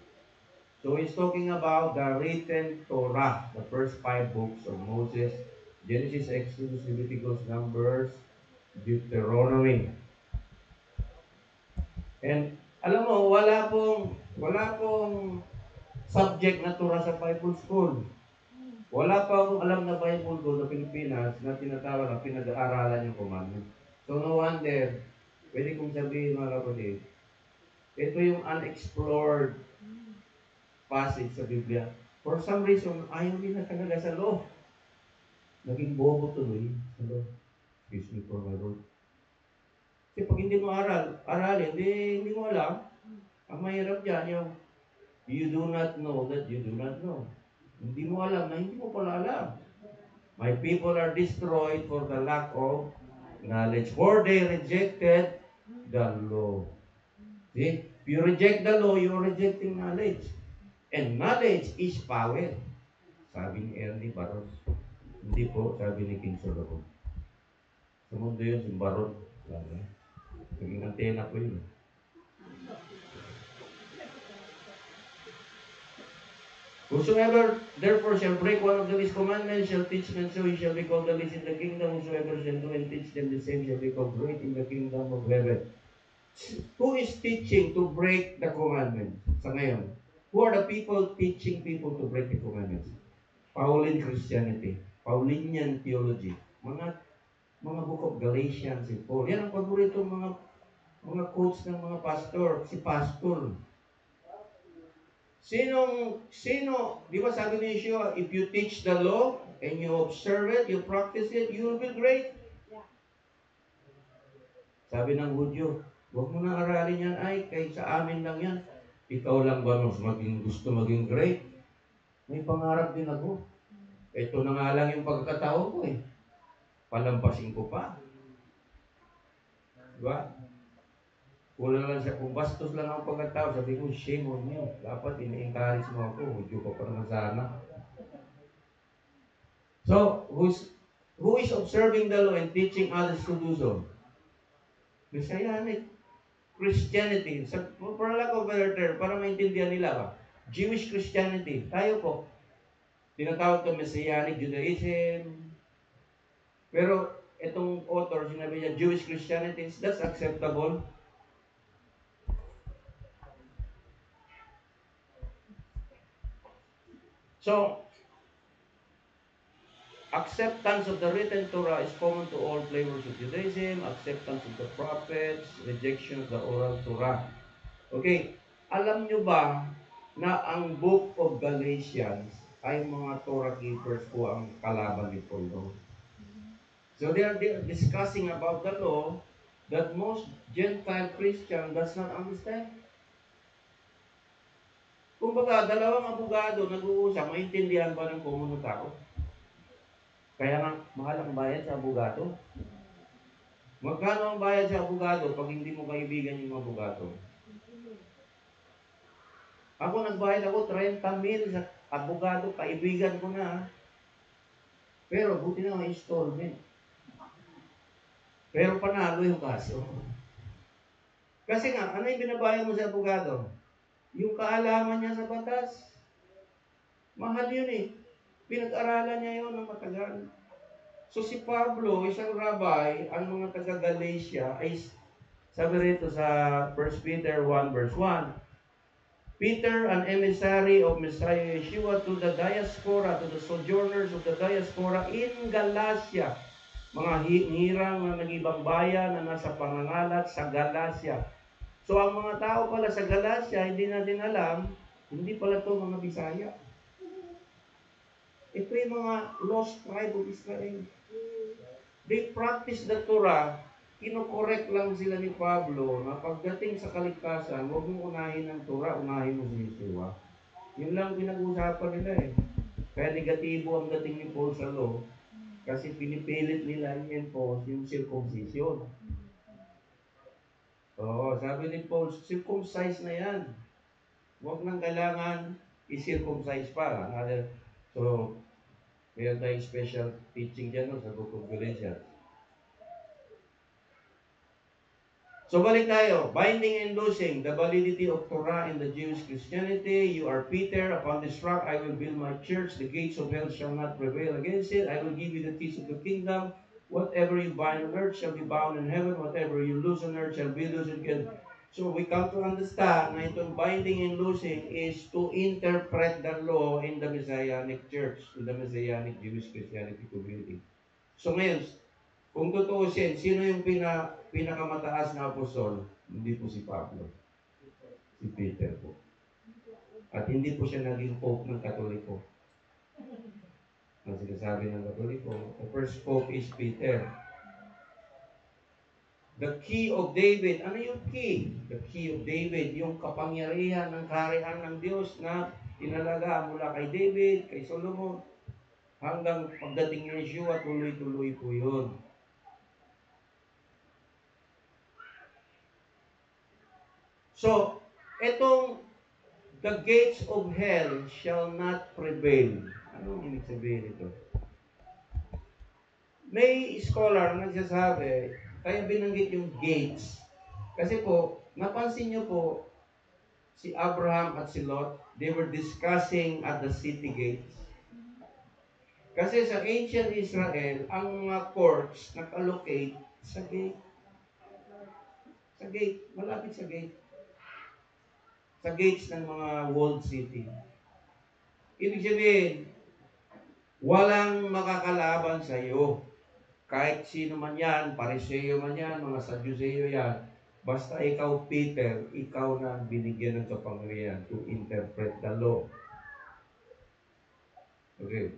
So he's talking about the written Torah, the first 5 books of Moses, Genesis, Exodus, Leviticus, Numbers, Deuteronomy. And alam mo, wala pong subject na Torah sa Bible school. Wala pa akong alam na Bible doon sa Pilipinas na tinatawag na pinag-aaralan yung commandment. So no wonder, pwede kong sabihin mga kapatid, ito yung unexplored passage sa Biblia. For some reason, ayaw nila talaga sa law. Naging bobo tuloy sa law. Excuse me for my word. Kasi pag hindi mo aralin, hindi mo alam. Ang mahirap dyan yung you do not know that you do not know. Hindi mo alam na hindi mo pala alam. My people are destroyed for the lack of knowledge. For they rejected the law. See? If you reject the law, you are rejecting knowledge. And knowledge is power. Sabi ni Ernie Baron. Hindi po, sabi ni King Solomon. Sa mundo yun, si Baron. Naging antena po yun. Whosoever therefore shall break one of these commandments shall teach men, so he shall be called the least in the kingdom. Whosoever shall do and teach them the same shall be called great in the kingdom of heaven. Who is teaching to break the commandments sa ngayon? Who are the people teaching people to break the commandments? Pauline Christianity, Paulinian theology, mga book of Galatians, si Paul. Yan ang paborito mga quotes ng mga pastor, si pastor. Sino, di ba sabi ni Yeshua, if you teach the law and you observe it, you practice it, you will be great. Sabi ng Hudyo, huwag mo nang aralin yan, kay sa amin lang yan. Ikaw lang ba mas gusto maging great? May pangarap din ako. Ito na nga lang yung pagkatao ko eh. Palampasin ko pa. Diba? Kulang lang siya. Kung bastos lang ang pagkatao, sabi ko, shame on you. Dapat ini-encourage mo ako. Hudyo ka pa naman sana. So, who is observing the law and teaching others to do so? Messianic Christianity. For lack of a better term, para maintindihan nila ba? Jewish Christianity. Tayo po. Tinatawag ito Messianic Judaism. Pero itong author, sinabi niya, Jewish Christianity, that's acceptable. So, acceptance of the written Torah is common to all flavors of Judaism, acceptance of the prophets, rejection of the oral Torah. Okay, alam nyo ba na ang Book of Galatians ay mga Torah keepers po ang kalaban ni Paul? So they are discussing about the law that most Gentile Christian does not understand. Kumbaga, dalawang abogado nag-uusap, maintindihan ba ng common tao? Kaya nga, mahal ang bayad sa abogado. Magkano ang bayad sa abogado pag hindi mo kaibigan yung abogado? Ako nagbayad ako 30 mil sa abogado, kaibigan ko na. Pero buti na may installment. Pero panalo yung kaso. Kasi nga, ano yung binabayad mo sa abogado? Yung kaalaman niya sa batas. Mahal yun eh. Pinag-aralan niya yun ng matagal. So si Pablo, isang rabbi, ang mga taga-Galatia ay sabi rito sa 1 Peter 1 verse 1, Peter, an emissary of Messiah Yeshua to the diaspora, to the sojourners of the diaspora in Galatia, mga hirang na nag-ibang bayan na nasa pangangalat sa Galatia. So ang mga tao pala sa Galatia, hindi natin alam, hindi pala to mga Bisaya. Ito yung mga lost tribe of Israel. They practice the Torah, kinokorek lang sila ni Pablo na pagdating sa kaligtasan, huwag mong unahin ang Torah, unahin mo si Yeshua. Yun lang pinag-uusapan nila eh. Kaya negatibo ang dating ni Paul sa law kasi pinipilit nila i-enforce yung circumcision. Oo, sabi ni Paul, circumcise na yan. Huwag nang kailangan i-circumcise pa. So, mayroon tayong special teaching dyan sa Book of Galatians. So balik tayo, binding and loosing, the validity of Torah in the Jewish Christianity. You are Peter, upon this rock I will build my church, the gates of hell shall not prevail against it. I will give you the keys of the kingdom. Whatever you bind on earth shall be bound in heaven. Whatever you loose on earth shall be loosed in heaven. So we come to understand na itong binding and loosing is to interpret the law in the Messianic church, in the Messianic Jewish Christianity community. So ngayon, kung tutuusin, sino yung pinakamataas na apostol? Hindi po si Pablo. Si Peter po. At hindi po siya naging pope ng Katoliko. Ang sinasabi ng Katoliko, the first pope is Peter. The key of David. Ano yung key? The key of David, yung kapangyarihan ng kaharian ng Diyos na inalaga mula kay David, kay Solomon, hanggang pagdating ni Yeshua, tuloy-tuloy po yun. So, itong the gates of hell shall not prevail. Anong ibig sabihin ito? May scholar na nagsasabi, kaya binanggit yung gates. Kasi po, napansin nyo po, si Abraham at si Lot, they were discussing at the city gates. Kasi sa ancient Israel, ang mga courts nag-allocate sa gate. Sa gate, malapit sa gate. Sa gates ng mga walled city. Ibig sabihin, walang makakalaban sa iyo. Kahit sino man yan, Pariseo man yan, mga Sadduceo yan, basta ikaw, Peter, ikaw na binigyan ng kapangyarihan to interpret the law. Okay.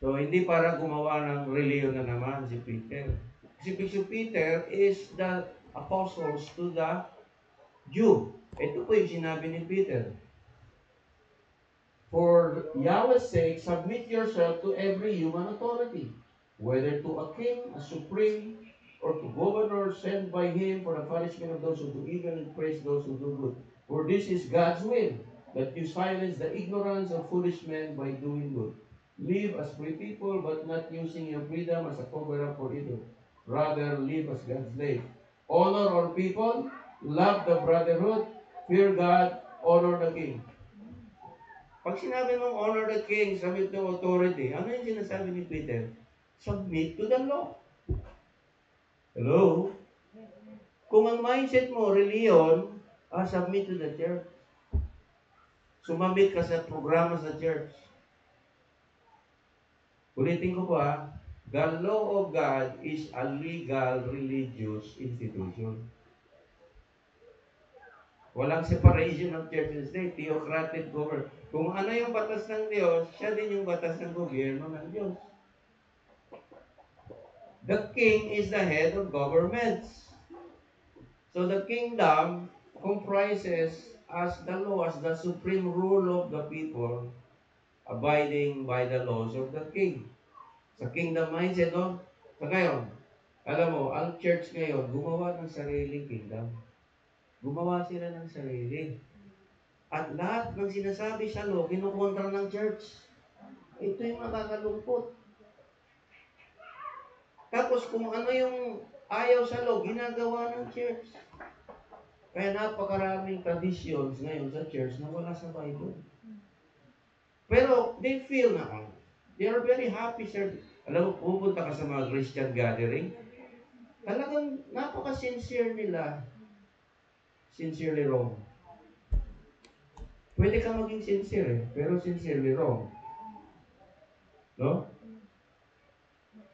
So, hindi para gumawa ng reliyon na naman si Peter. Si Peter is the apostles to the Jew. Ito po yung sinabi ni Peter. For Yahweh's sake, submit yourself to every human authority, whether to a king, a supreme, or to governors sent by him for the punishment of those who do evil and praise those who do good. For this is God's will, that you silence the ignorance of foolish men by doing good. Live as free people, but not using your freedom as a cover-up for evil. Rather, live as God's slave. Honor all people, love the brotherhood, fear God, honor the king. Pag sinabi mong honor the king, submit to authority, ano yung sinasabi ni Peter? Submit to the law. Hello? Kung ang mindset mo, reliyon, submit to the church. Sumabit ka sa programa sa church. Ulitin ko po the law of God is a legal religious institution. Walang separation ng church and state, theocratic government. Kung ano yung batas ng Diyos, siya din yung batas ng gobyerno ng Diyos. The king is the head of governments. So the kingdom comprises as the law, as the supreme rule of the people, abiding by the laws of the king. Sa kingdom mindset, no? So ngayon, alam mo, ang church ngayon, gumawa ng sariling kingdom. Gumawa sila ng sarili. At lahat ng sinasabi sa law, kinukontra ng church. Ito yung nakakalungkot. Tapos kung ano yung ayaw sa law, ginagawa ng church. Kaya napakaraming traditions ngayon sa church na wala sa Bible. Pero they feel na, they are very happy, sir. Alam mo, pupunta ka sa mga Christian gathering, talagang napaka-sincere nila. Sincerely wrong. Pwede ka maging sincere, pero sincerely wrong. No?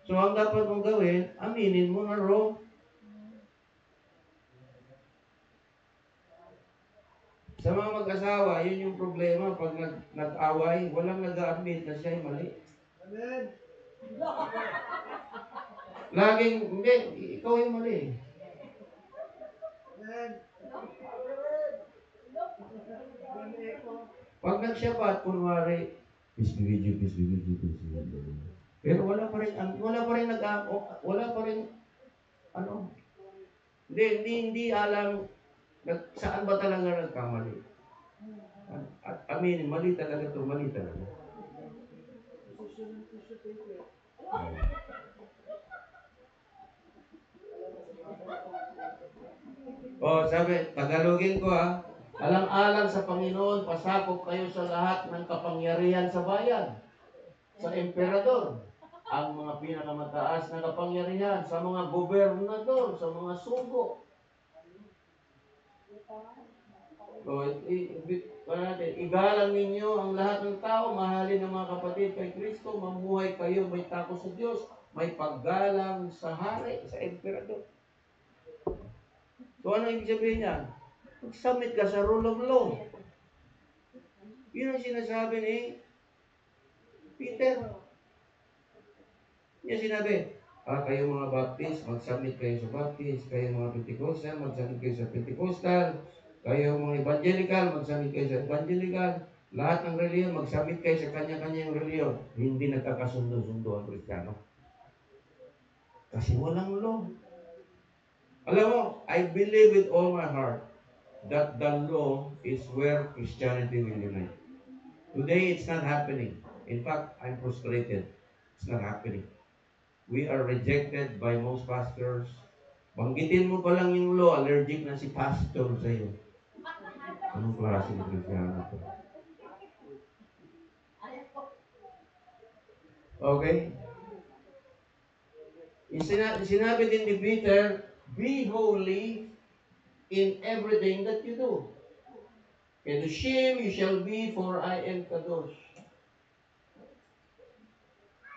So, ang dapat mong gawin, aminin mo na wrong. Sa mga mag-asawa, yun yung problema. Pag nag-away, walang nag-a-admit na siya ay mali. Amen. Laging, hindi, ikaw yung mali. Amen. Pag nagsiyapat, kunwari, peace be with you, peace be with you, peace be with you. Pero wala pa rin, hindi alam saan ba talaga nagkamali. At aminin, mali talaga ito, mali talaga. Sabi, Tagalogin ko alang-alang sa Panginoon, pasakop kayo sa lahat ng kapangyarihan sa bayan, sa emperador, ang mga pinakamataas na kapangyarihan, sa mga gobernador, sa mga sugo. Igalang ninyo ang lahat ng tao, mahalin ng mga kapatid kay Kristo, mamuhay kayo, may takot sa Diyos, may paggalang sa hari, sa emperador. So ano ibig sabihin niya? Mag-submit ka sa rule of law. Yun ang sinasabi ni Peter. Niya sinabi, kayo mga Baptist, mag-submit kayo sa Baptist, kayo mga Pentecostal, mag-submit kayo sa Pentecostal, kayo mga Evangelical, mag-submit kayo sa Evangelical, lahat ng reliyon, mag-submit kayo sa kanya-kanyang reliyon. Hindi nagkakasundo-sundo ang Kristiyano. Kasi walang law. Alam mo, I believe with all my heart that the law is where Christianity will unite. Today, it's not happening. In fact, I'm frustrated. It's not happening. We are rejected by most pastors. Banggitin mo pa lang yung law, allergic na si pastor sa iyo. Anong klase ng Kristiyano ito? Okay? Sinabi din ni Peter, be holy in everything that you do. Kedoshim you shall be, for I am Kadosh.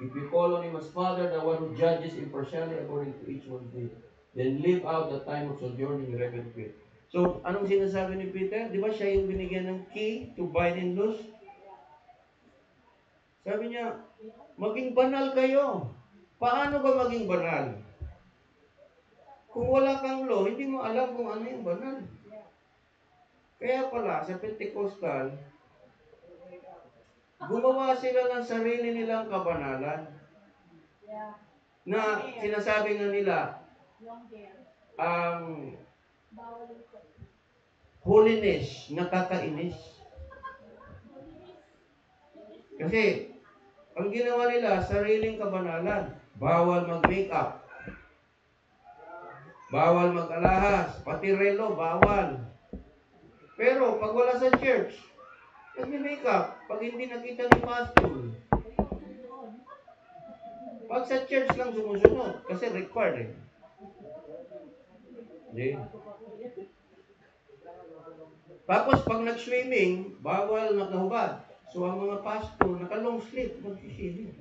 If you call on Him as Father, the one who judges impartially according to each one's deed, then live out the time of sojourning in reverent faith. So, anong sinasabi ni Peter? Di ba siya yung binigyan ng key to bind and loose? Sabi niya, maging banal kayo. Paano ba maging banal? Kung wala kang law, hindi mo alam kung ano yung banal. Kaya pala, sa Pentecostal, gumawa sila ng sarili nilang kabanalan. Na sinasabi nga nila, ang holiness, nakakainis. Kasi, ang ginawa nila, sariling kabanalan. Bawal mag-makeup. Bawal mag-alahas. Pati relo, bawal. Pero, pag wala sa church, nag-makeup. Pag hindi nakita ni pastor. Pag sa church lang sumusunod, kasi required eh. Di? Tapos pag nag-swimming, bawal nakahubad. So ang mga pastor, naka-long sleeve, mag-swimming.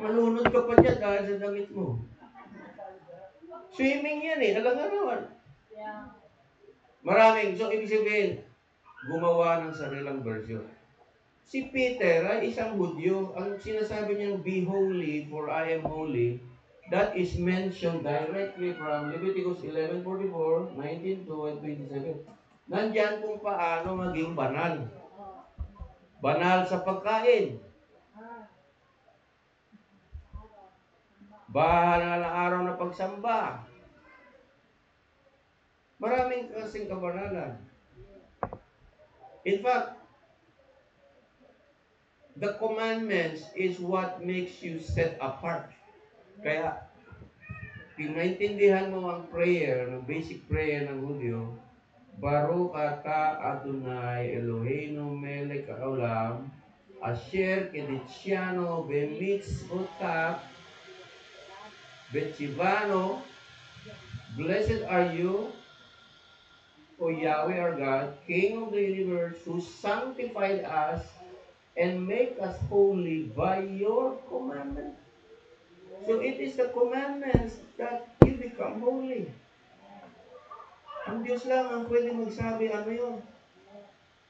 Malunod ka pa dyan dahil sa damit mo. Swimming yan eh, alang-arawan. Maraming, so ibig sabihin, gumawa ng sarilang version. Si Peter ay isang Hudyo. Ang sinasabi niyang, be holy for I am holy, that is mentioned directly from Leviticus 11:44, 19:2, and 27. Nandyan kung paano maging banal. Banal sa pagkain. Banal ang araw na pagsamba. Maraming kasing kabanalan. In fact, the commandments is what makes you set apart. Kaya, kung naintindihan mo ang prayer, ang basic prayer ng Hudyo, Baruch ata Adonai Eloheinu melech haolam, asher kedisyano bemitzvotav betzivano, blessed are you, O Yahweh our God, King of the universe, who sanctified us and make us holy by your commandment. So it is the commandments that you become holy. Ang Diyos lang ang pwede magsabi ano yun.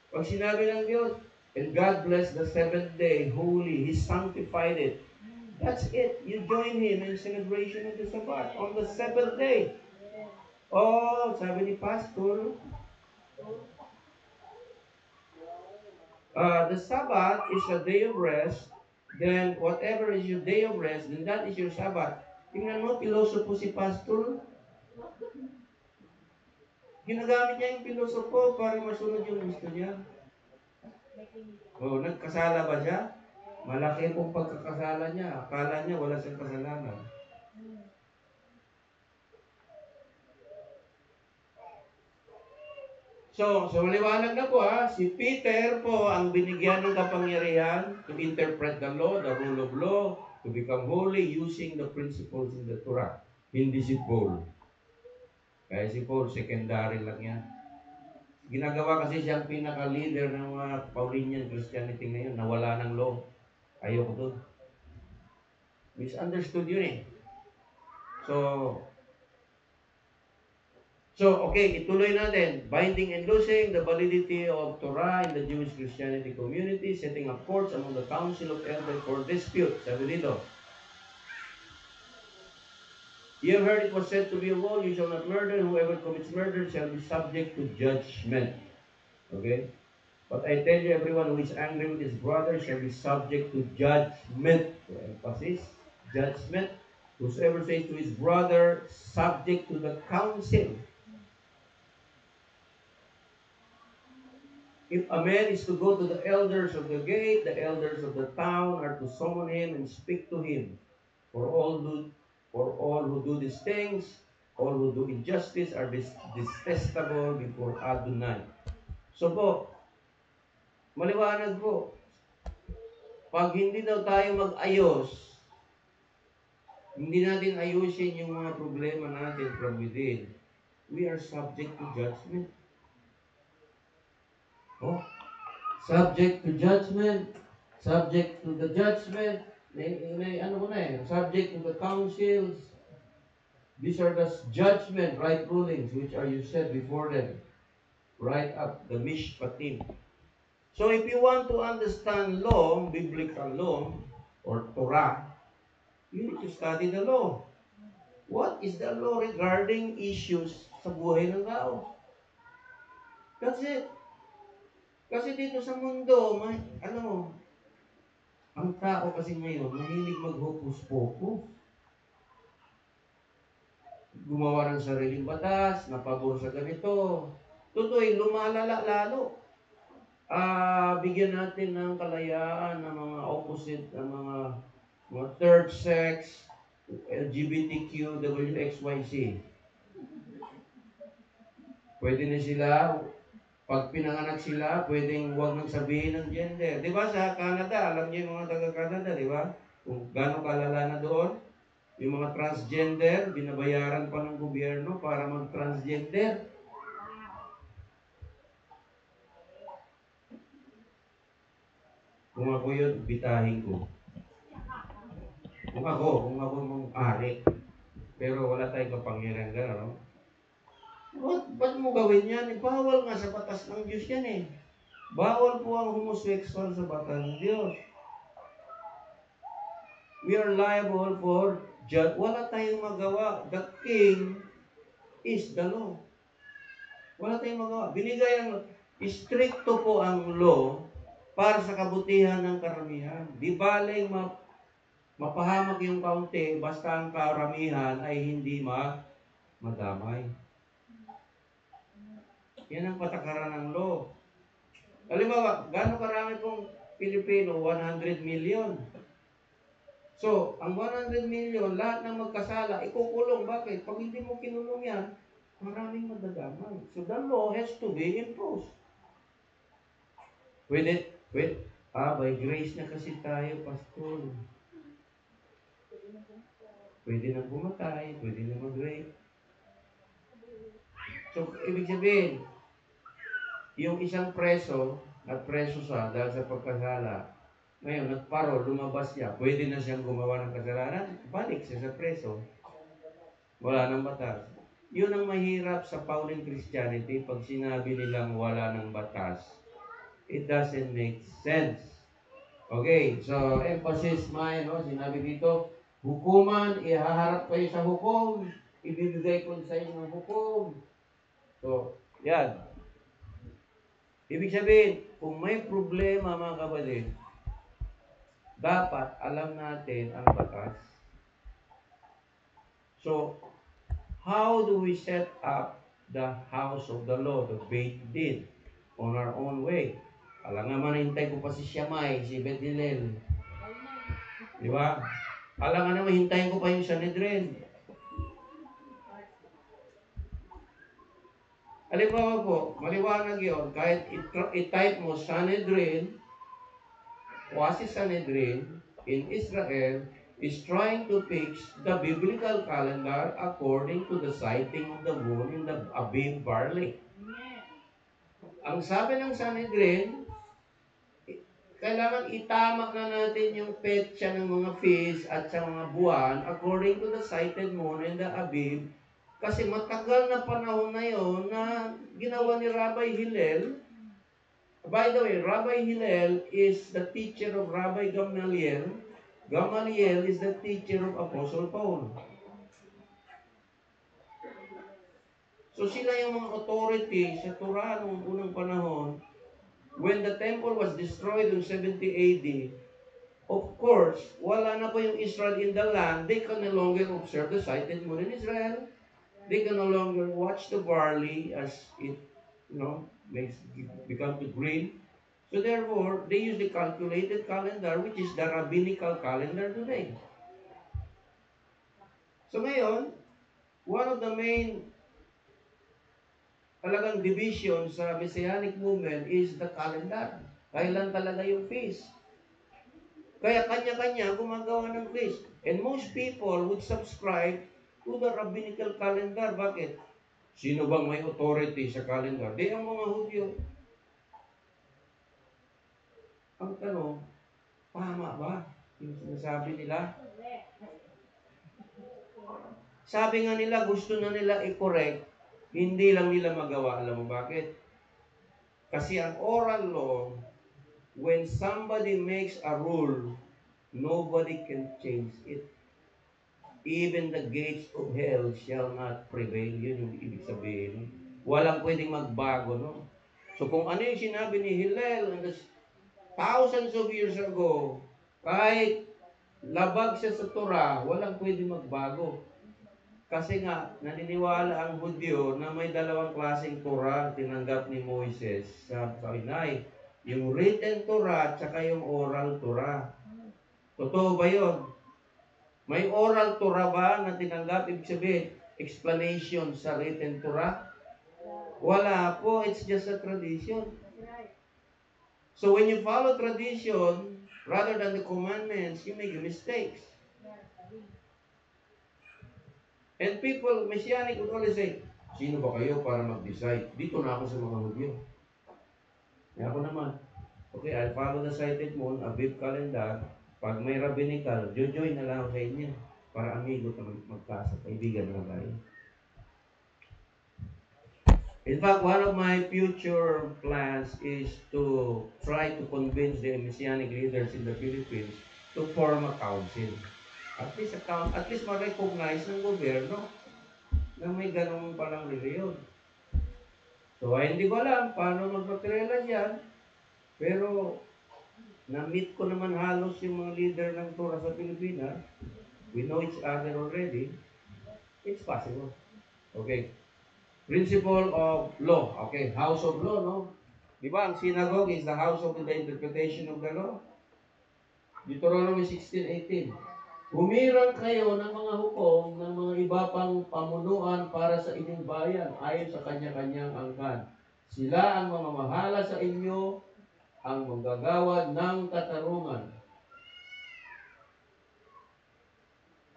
Pag sinabi ng Diyos, and God blessed the seventh day, holy, He sanctified it. That's it. You join Him in celebration of the Sabbath on the seventh day. Oh, sabi ni Pastor, the Sabbath is a day of rest. Then whatever is your day of rest, then that is your Sabbath. Tingnan mo, pilosopo si Pastor. Ginagamit niya yung pilosopo para masunod yung gusto niya. Nagkasala ba siya? Malaki pong pagkakasala niya. Akala niya wala siyang kasalanan. So maliwanag na po si Peter po ang binigyan ng kapangyarihan to interpret the law, the rule of law, to become holy using the principles in the Torah. Hindi si Paul. Kaya si Paul, secondary lang yan. Ginagawa kasi siyang pinaka-leader ng mga Paulinian Christianity ngayon, nawala ng law. Ayoko doon. Misunderstood yun eh. So, okay, ituloy natin. Binding and loosing, the validity of Torah in the Jewish Christianity community, setting up courts among the council of elders for dispute. Sabi dito, you have heard it was said to be a law, you shall not murder, whoever commits murder shall be subject to judgment. Okay? But I tell you, everyone who is angry with his brother shall be subject to judgment. So, emphasis, judgment. Whosoever says to his brother, subject to the council. If a man is to go to the elders of the gate, the elders of the town are to summon him and speak to him. For all who do these things, all who do injustice are detestable before Adonai. So po, maliwanag po, pag hindi daw tayo mag-ayos, hindi natin ayusin yung mga problema natin from within, we are subject to judgment. Oh, subject to judgment, subject to the judgment, subject to the councils. These are the judgment, right rulings, which are you said before them. Right up the mishpatim. So if you want to understand law, biblical law, or Torah, you need to study the law. What is the law regarding issues sa buhay ng tao? That's it. Kasi dito sa mundo, ang tao kasi ngayon, mahilig mag-hopus-pocus. Gumawa ng sariling batas, napabor sa ganito. Tutoy, lumalala lalo. Bigyan natin ng kalayaan ng mga opposite, ng mga third sex, LGBTQ, WXYZ. Pwede na sila, pag pinanganak sila, pwedeng huwag nang sabihin ng gender. Di ba sa Canada, alam niyo yung mga taga-Canada, di ba? Kung gaano kalala na doon, yung mga transgender, binabayaran pa ng gobyerno para mag-transgender. Kung ako yun, bitahin ko. Kung ako mong ari, pero wala tayong kapangyarihan gano'n, no? Ba't mo gawin yan? Bawal nga sa batas ng Diyos yan eh. Bawal po ang homosexual sa batas ng Diyos. We are liable for judge. Wala tayong magawa. The king is the law. Wala tayong magawa. Binigay ang stricto po ang law para sa kabutihan ng karamihan. Di baling mapahamak yung kaunti basta ang karamihan ay hindi madamay. Yan ang patakaran ng law. Halimbawa, gano'ng karami pong Pilipino? 100 million. So, ang 100 million, lahat ng magkasala, ikukulong. Bakit? Pag hindi mo kinulong yan, maraming madadamay. So, the law has to be enforced. Pwede, by grace na kasi tayo, pastor. Pwede na pumatay, pwede na mag-rape. So, ibig sabihin, yung isang preso, nagpreso siya dahil sa pagkasala, ngayon, nagparo, lumabas siya, pwede na siyang gumawa ng kasalanan, balik siya sa preso. Wala nang batas. Yun ang mahirap sa Pauline Christianity pag sinabi nilang wala ng batas. It doesn't make sense. Okay, so emphasis sinabi dito, hukuman, ihaharap kayo sa hukom, ibibigay ko sa inyo ng hukom. So, yan. Ibig sabihin, kung may problema mga kapatid, dapat alam natin ang batas. So, how do we set up the house of the law, the Beit Din, on our own way? Alam naman, hintay ko pa si Shammai, si Beth-Hillel. Di ba? Alam nga naman, hintayin ko pa yung Sanhedrin. Halimbawa po, maliwanag yun, kahit i-type mo Sanhedrin, Quasi Sanhedrin in Israel is trying to fix the biblical calendar according to the sighting of the moon in the Abib barley. Ang sabi ng Sanhedrin, kailangan itamak na natin yung petsa ng mga feast at sa mga buwan according to the sighted moon in the Abib. Kasi matagal na panahon na yon na ginawa ni Rabbi Hillel. By the way, Rabbi Hillel is the teacher of Rabbi Gamaliel. Gamaliel is the teacher of Apostle Paul. So sila yung mga authority sa Torah noong unang panahon. When the temple was destroyed in 70 AD, of course, wala na po yung Israel in the land. They can no longer observe the sighted moon in Israel. They can no longer watch the barley as it, become to green. So therefore, they use the calculated calendar, which is the rabbinical calendar today. So ngayon, one of the main talagang division sa Messianic movement is the calendar. Kailan talaga yung feast. Kaya kanya-kanya gumagawa ng feast. And most people would subscribe to the rabbinical calendar. Bakit? Sino bang may authority sa calendar? Di ang mga Hudyo. Ang tanong, tama ba yung sinasabi nila? Sabi nga nila, gusto na nila i-correct, hindi lang nila magawa. Alam mo bakit? Kasi ang oral law, when somebody makes a rule, nobody can change it. Even the gates of hell shall not prevail. Yun yung ibig sabihin. Walang pwedeng magbago, no? So kung ano yung sinabi ni Hillel thousands of years ago, kahit labag siya sa Torah, walang pwedeng magbago. Kasi nga, naniniwala ang Hudyo na may dalawang klaseng Torah tinanggap ni Moises sa Sinai. Yung written Torah at saka yung oral Torah. Totoo ba yun? May oral Torah ba na tinanggap? Ibig sabihin, explanation sa written Torah? Wala po. It's just a tradition. So when you follow tradition rather than the commandments, you make mistakes. And people, Messianic would always say, sino ba kayo para mag-decide? Dito na ako sa mga Hudyo. Kaya ako naman, okay, I'll follow the sighted moon, Abib calendar. Pag may rabbinical, join na lang ako sa inyo. Para amigo na magkasa, kaibigan na tayo. In fact, one of my future plans is to try to convince the Messianic leaders in the Philippines to form a council. At least ma-recognize ng gobyerno na may ganun palang reliyon. So, hindi ko alam paano magpatrela yan, pero na-meet ko naman halos yung mga leader ng Torah sa Pilipinas. We know each other already. It's possible. Okay. Principle of law. Okay, house of law, no? Di ba, ang synagogue is the house of the interpretation of the law. Deuteronomy 16:18. Humirang kayo ng mga hukom ng mga iba pang pamunuan para sa inyong bayan ayon sa kanya-kanyang angkan. Sila ang mamamahala sa inyo, ang manggagawa ng katarungan.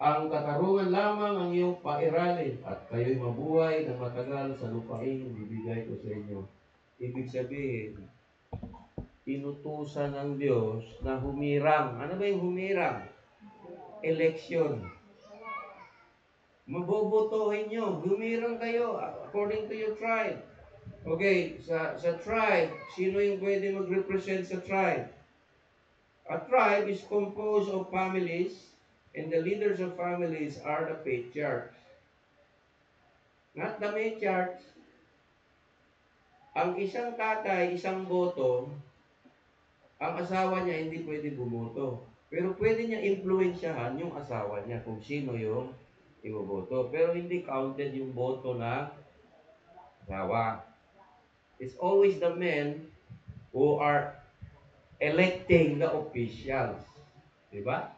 Ang katarungan lamang ang iyong pairalin at kayo'y mabuhay ng matagal sa lupain bibigay ko sa inyo. Ibig sabihin, inutusan ng Diyos na humirang. Ano ba yung humirang? Election. Mabobotohin nyo. Humirang kayo according to your tribe. Okay, sa tribe, sino yung pwede mag-represent sa tribe? A tribe is composed of families, and the leaders of families are the patriarchs. Not the matriarchs. Ang isang tatay, isang boto, ang asawa niya hindi pwede bumoto. Pero pwede niya impluensyahan yung asawa niya kung sino yung iboboto. Pero hindi counted yung boto ng asawa. It's always the men who are electing the officials. Diba?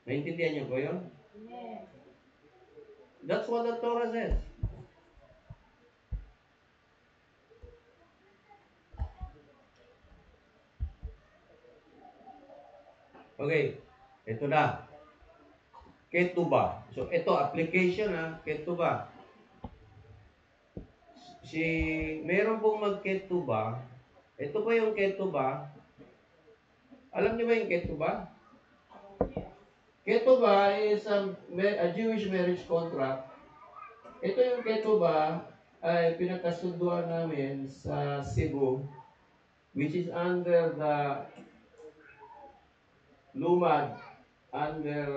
Naintindihan niyo po yun? Yes. That's what the Torah says. Okay, ito na. Ketubah. So, ito, application ha, ketubah. Meron pong mag-ketubah. Ito po yung ketubah. Alam niyo ba yung ketubah? Ketubah is a Jewish marriage contract. Ito yung ketubah ay pinakasunduan namin sa Cebu, which is under the Lumad, under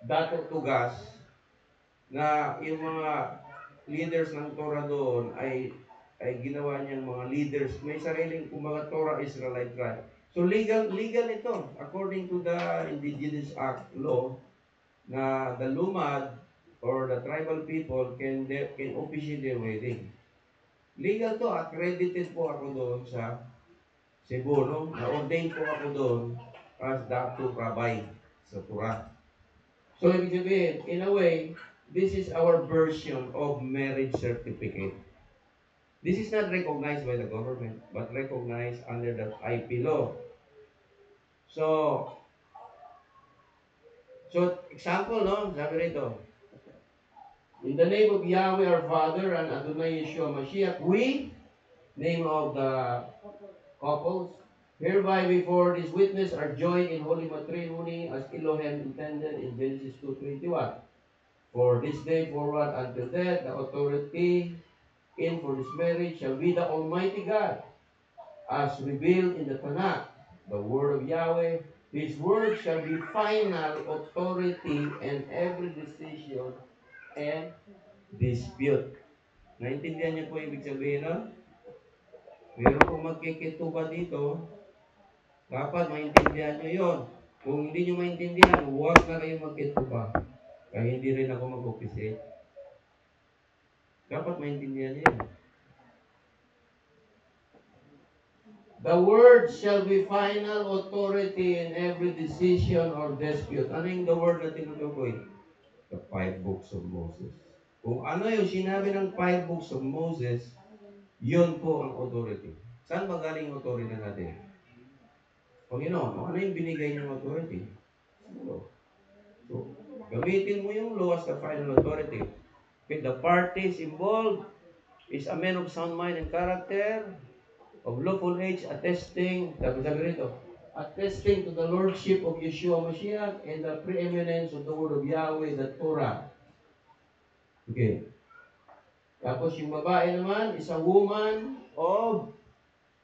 Dato Tugas, na yung mga leaders ng Torah doon ay ginawa niyang mga leaders. May sariling kumbaga Torah Israelite tribe. So legal ito according to the Indigenous Act law na the Lumad or the tribal people can officiate their wedding. Legal to, accredited po ako doon sa Cebu, no? Na-ordain po ako doon as Dato Rabbi sa Torah. So, ibig sabihin, in a way, this is our version of marriage certificate. This is not recognized by the government, but recognized under the IP law. So example, no? Sabi rito, in the name of Yahweh our Father and Adonai Yeshua Mashiach, we, name of the couples, hereby before this witness are joined in holy matrimony as Elohim intended in Genesis 2:21. For this day forward until death, the authority in for this marriage shall be the Almighty God, as revealed in the Tanakh, the word of Yahweh. His word shall be final authority in every decision and dispute. Naintindihan niyo po ibig sabihin nun? Meron kung magkikituba dito, dapat maintindihan niyo yon. Kung hindi niyo maintindihan, huwag na kayo magkituba. Kaya hindi rin ako mag-officiate. Dapat maintindihan niyo yun. The word shall be final authority in every decision or dispute. Ano yung the word na tinutukoy? The 5 books of Moses. Kung ano yung sinabi ng 5 books of Moses, Yun po ang authority. Saan ba galing ang authority natin? Panginoon, ano yung binigay niyong authority? So, gamitin mo yung law as the final authority. With the parties involved is a man of sound mind and character, of lawful age, attesting, sabi rito, attesting to the lordship of Yeshua Mashiach and the preeminence of the word of Yahweh, the Torah. Okay. Tapos yung babae naman is a woman of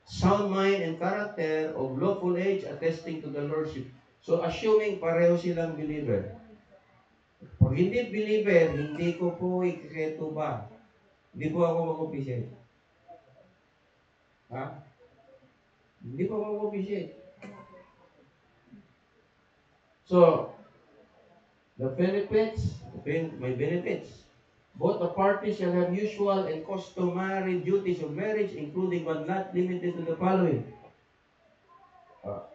sound mind and character, of lawful age, attesting to the lordship. So, assuming pareho silang believer. Pag hindi believer, hindi ko po ikiketo ba? Hindi po ako mag-officiate. Ha? Hindi po ako mag-officiate. So, the benefits, may benefits. Both the parties shall have usual and customary duties of marriage, including but not limited to the following.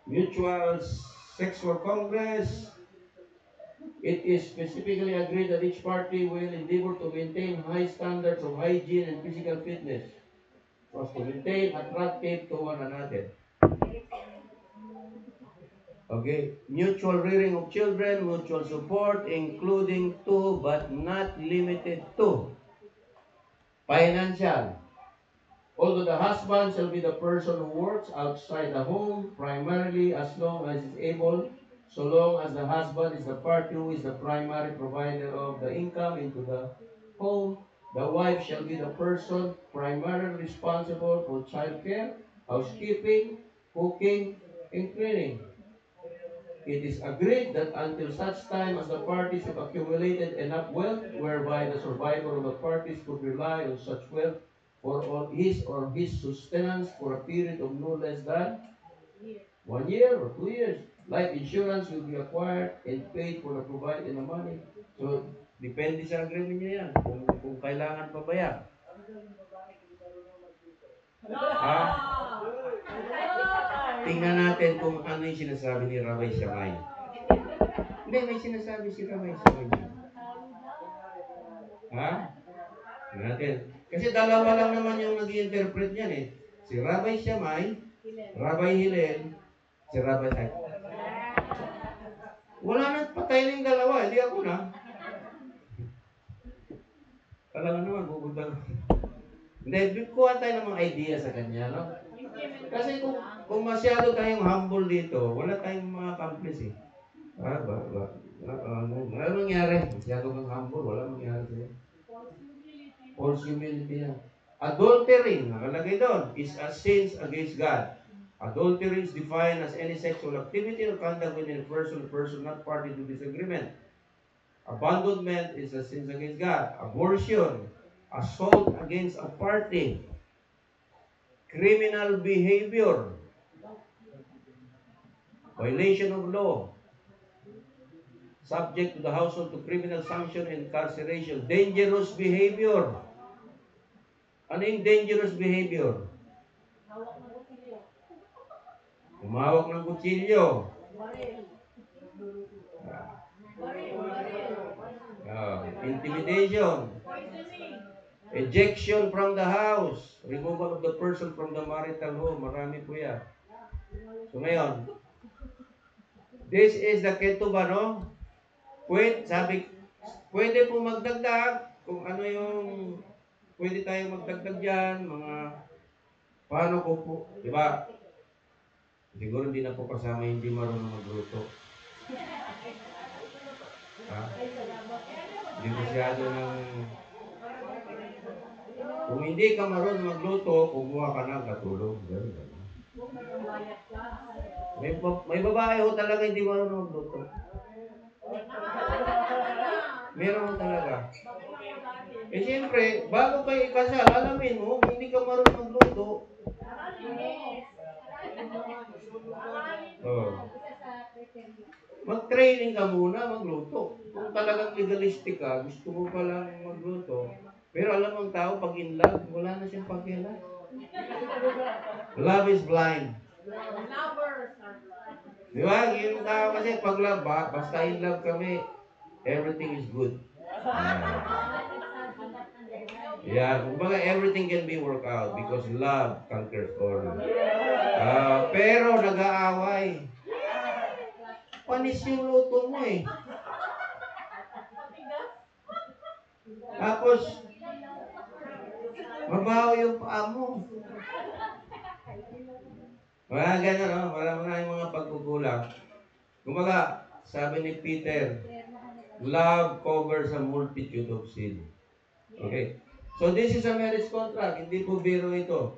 Mutual sexual congress. It is specifically agreed that each party will endeavor to maintain high standards of hygiene and physical fitness, so as to maintain attractive to one another. Okay, mutual rearing of children, mutual support, including to but not limited to financial. Although the husband shall be the person who works outside the home, primarily as long as is able, so long as the husband is the party who is the primary provider of the income into the home, the wife shall be the person primarily responsible for child care, housekeeping, cooking, and cleaning. It is agreed that until such time as the parties have accumulated enough wealth whereby the survivor of the parties could rely on such wealth for all his or his sustenance for a period of no less than 1 year or 2 years. Life insurance will be acquired and paid for the provided in the money. So, depende sa agreement niya yan. Kung kailangan pa ba yan. Ha? Tingnan natin kung ano yung sinasabi ni Rabbi Shammai. Hindi, may sinasabi si Rabbi Shammai. Ha? Tingnan natin. Kasi dalawa lang naman yung nag-i-interpret niyan eh. Si Rabbi Shammai, Rabbi Hillel, si Rabbi Shammai. Wala nang patay ng dalawa, hindi ako na. Kala naman, pupunta. Hindi, kuha tayo ng mga idea sa kanya, no? Kasi kung masyado tayong humble dito, wala tayong mga accomplish eh. Ano nangyari? Masyado kang humble, wala mangyari sa'yo. False humility yan. Adultery, nakalagay doon, is a sin against God. Adultery is defined as any sexual activity or conduct within a person not party to this agreement. Abandonment is a sin against God. Abortion, assault against a party, criminal behavior, violation of law, subject to the household to criminal sanction and incarceration, dangerous behavior. Ano yung dangerous behavior? Umawak ng kutsilyo. Intimidation. Ejection from the house. Removal of the person from the marital home. Marami po yan. So ngayon, this is the ketubah, no? Pwede po magdagdag kung ano yung pwede tayong magdagdag dyan, mga paano ko po, di ba? Siguro hindi na po kasama hindi marunong magluto. Ha? Hindi masyado ng... Kung hindi ka marunong magluto, kumuha ka ng katulong. May babae ho talaga hindi marunong magluto. Meron talaga. Eh siyempre, bago kayo ikasal, alamin mo, kung hindi ka marunong magluto. Mag-training ka muna magluto. Kung talagang legalistic ka, gusto mo palang magluto. Pero alam ang tao, pag in love, wala na siyang pakialam. Love is blind. Di ba? Yung tao kasi pag love, basta in love kami, everything is good. Yeah, kumbaga everything can be worked out because love conquers all. Pero nag-aaway. Panis yung luto mo eh. Tapos, mabaho yung paa mo. Wala ganun, no? Maraming mga pagkukulang. Kumbaga, sabi ni Peter, love covers a multitude of sin. Okay. So this is a marriage contract. Hindi po biro ito.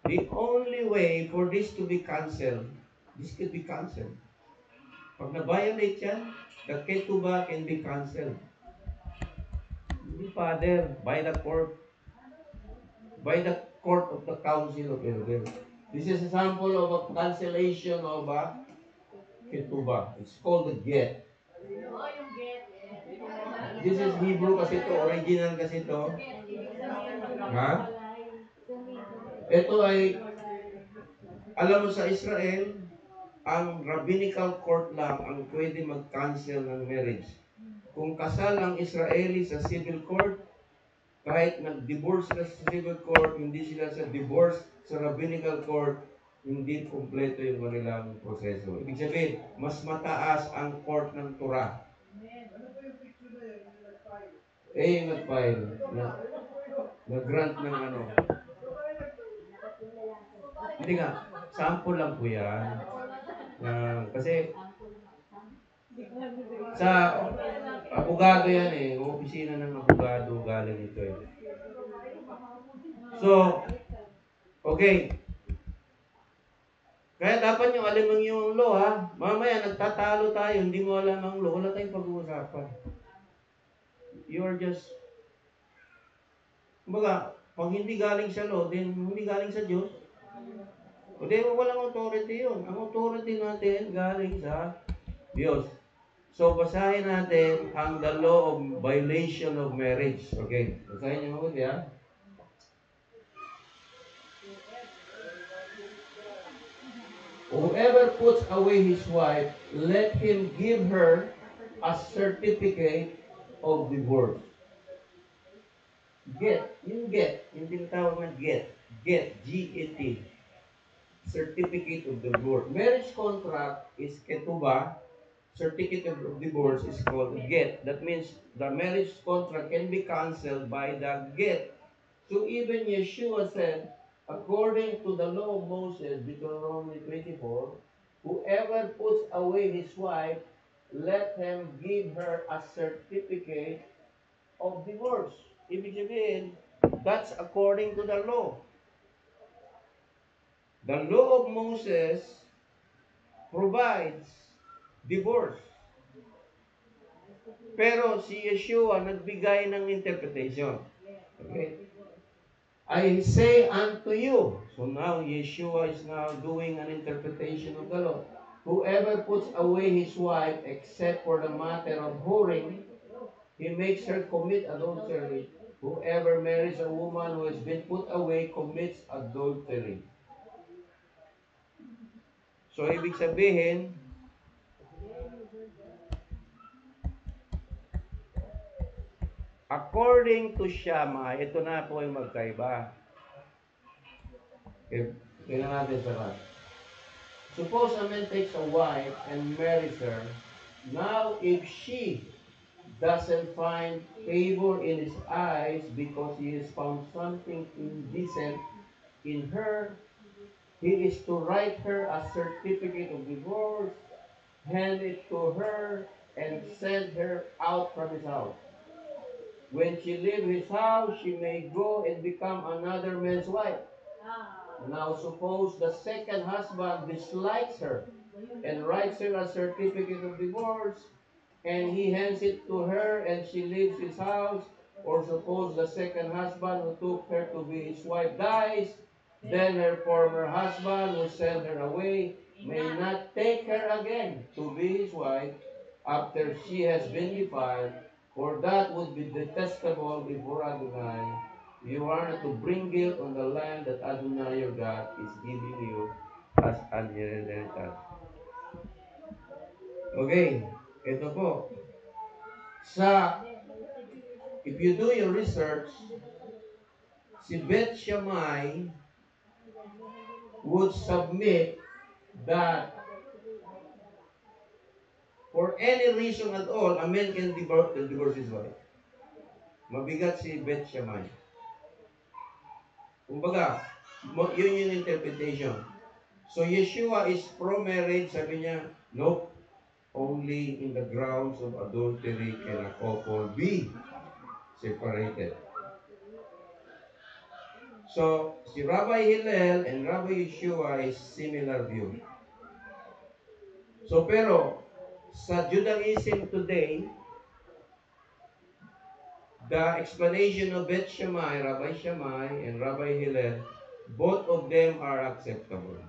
The only way for this to be cancelled, this could be cancelled. Pag na-violate yan, the ketubah can be cancelled. Hindi, Father, by the court of the council of elders. This is a sample of a cancellation of a ketubah. It's called the get. This is Hebrew kasi ito, original kasi ito. Ha? Ito ay, alam mo sa Israel, ang rabbinical court lang ang pwede mag-cancel ng marriage. Kung kasal ang Israeli sa civil court, kahit nag-divorce sila sa civil court, hindi sila sa divorce sa rabbinical court, hindi kumpleto yung kanilang proseso. Ibig sabihin, mas mataas ang court ng Torah. Yung nag-file na grant ng ano. Hindi nga, sample lang po yan. Kasi sa abogado yan eh, opisina ng abogado galing ito eh. So, okay. Kaya dapat nyo alam yung law ha. Mamaya nagtatalo tayo, hindi mo alam ang law, wala tayong pag-uusapan. You are just, kumbaga, pag hindi galing sa law, then hindi galing sa Diyos. O di walang authority yun. Ang authority natin galing sa Diyos. So, basahin natin ang the law of violation of marriage. Okay, basahin niyo mabuti ha. Whoever puts away his wife, let him give her a certificate of divorce. Yung tinatawag na get, G-E-T, certificate of divorce. Marriage contract is ketubah, certificate of divorce is called get. That means the marriage contract can be cancelled by the get. So even Yeshua said, according to the law of Moses, Deuteronomy 24, whoever puts away his wife, let him give her a certificate of divorce. Ibig sabihin, that's according to the law. The law of Moses provides divorce. Pero si Yeshua nagbigay ng interpretation. Okay? I say unto you. So now Yeshua is now doing an interpretation of the law. Whoever puts away his wife except for the matter of whoring, he makes her commit adultery. Whoever marries a woman who has been put away commits adultery. So ibig sabihin, according to Shammai, ito na po yung magkaiba. Tingnan natin sa rat. Suppose a man takes a wife and marries her. Now, if she doesn't find favor in his eyes because he has found something indecent in her, he is to write her a certificate of divorce, hand it to her, and send her out from his house. When she leaves his house, she may go and become another man's wife. Now suppose the second husband dislikes her and writes her a certificate of divorce, and he hands it to her and she leaves his house, or suppose the second husband who took her to be his wife dies, then her former husband who sent her away may not take her again to be his wife after she has been defiled, for that would be detestable before Adonai. You are not to bring guilt on the land that Adonai your God is giving you as an inheritance. Okay, ito po. If you do your research, si Beth Shammai would submit that for any reason at all, a man can divorce his wife. Mabigat si Beth Shammai. Kumbaga, yun yung interpretation. So Yeshua is pro-marriage, sabi niya, nope, only in the grounds of adultery can a couple be separated. So, si Rabbi Hillel and Rabbi Yeshua is similar view. So, pero, sa Judaism today, the explanation of Beth Shammai, Rabbi Shammai, and Rabbi Hillel, both of them are acceptable.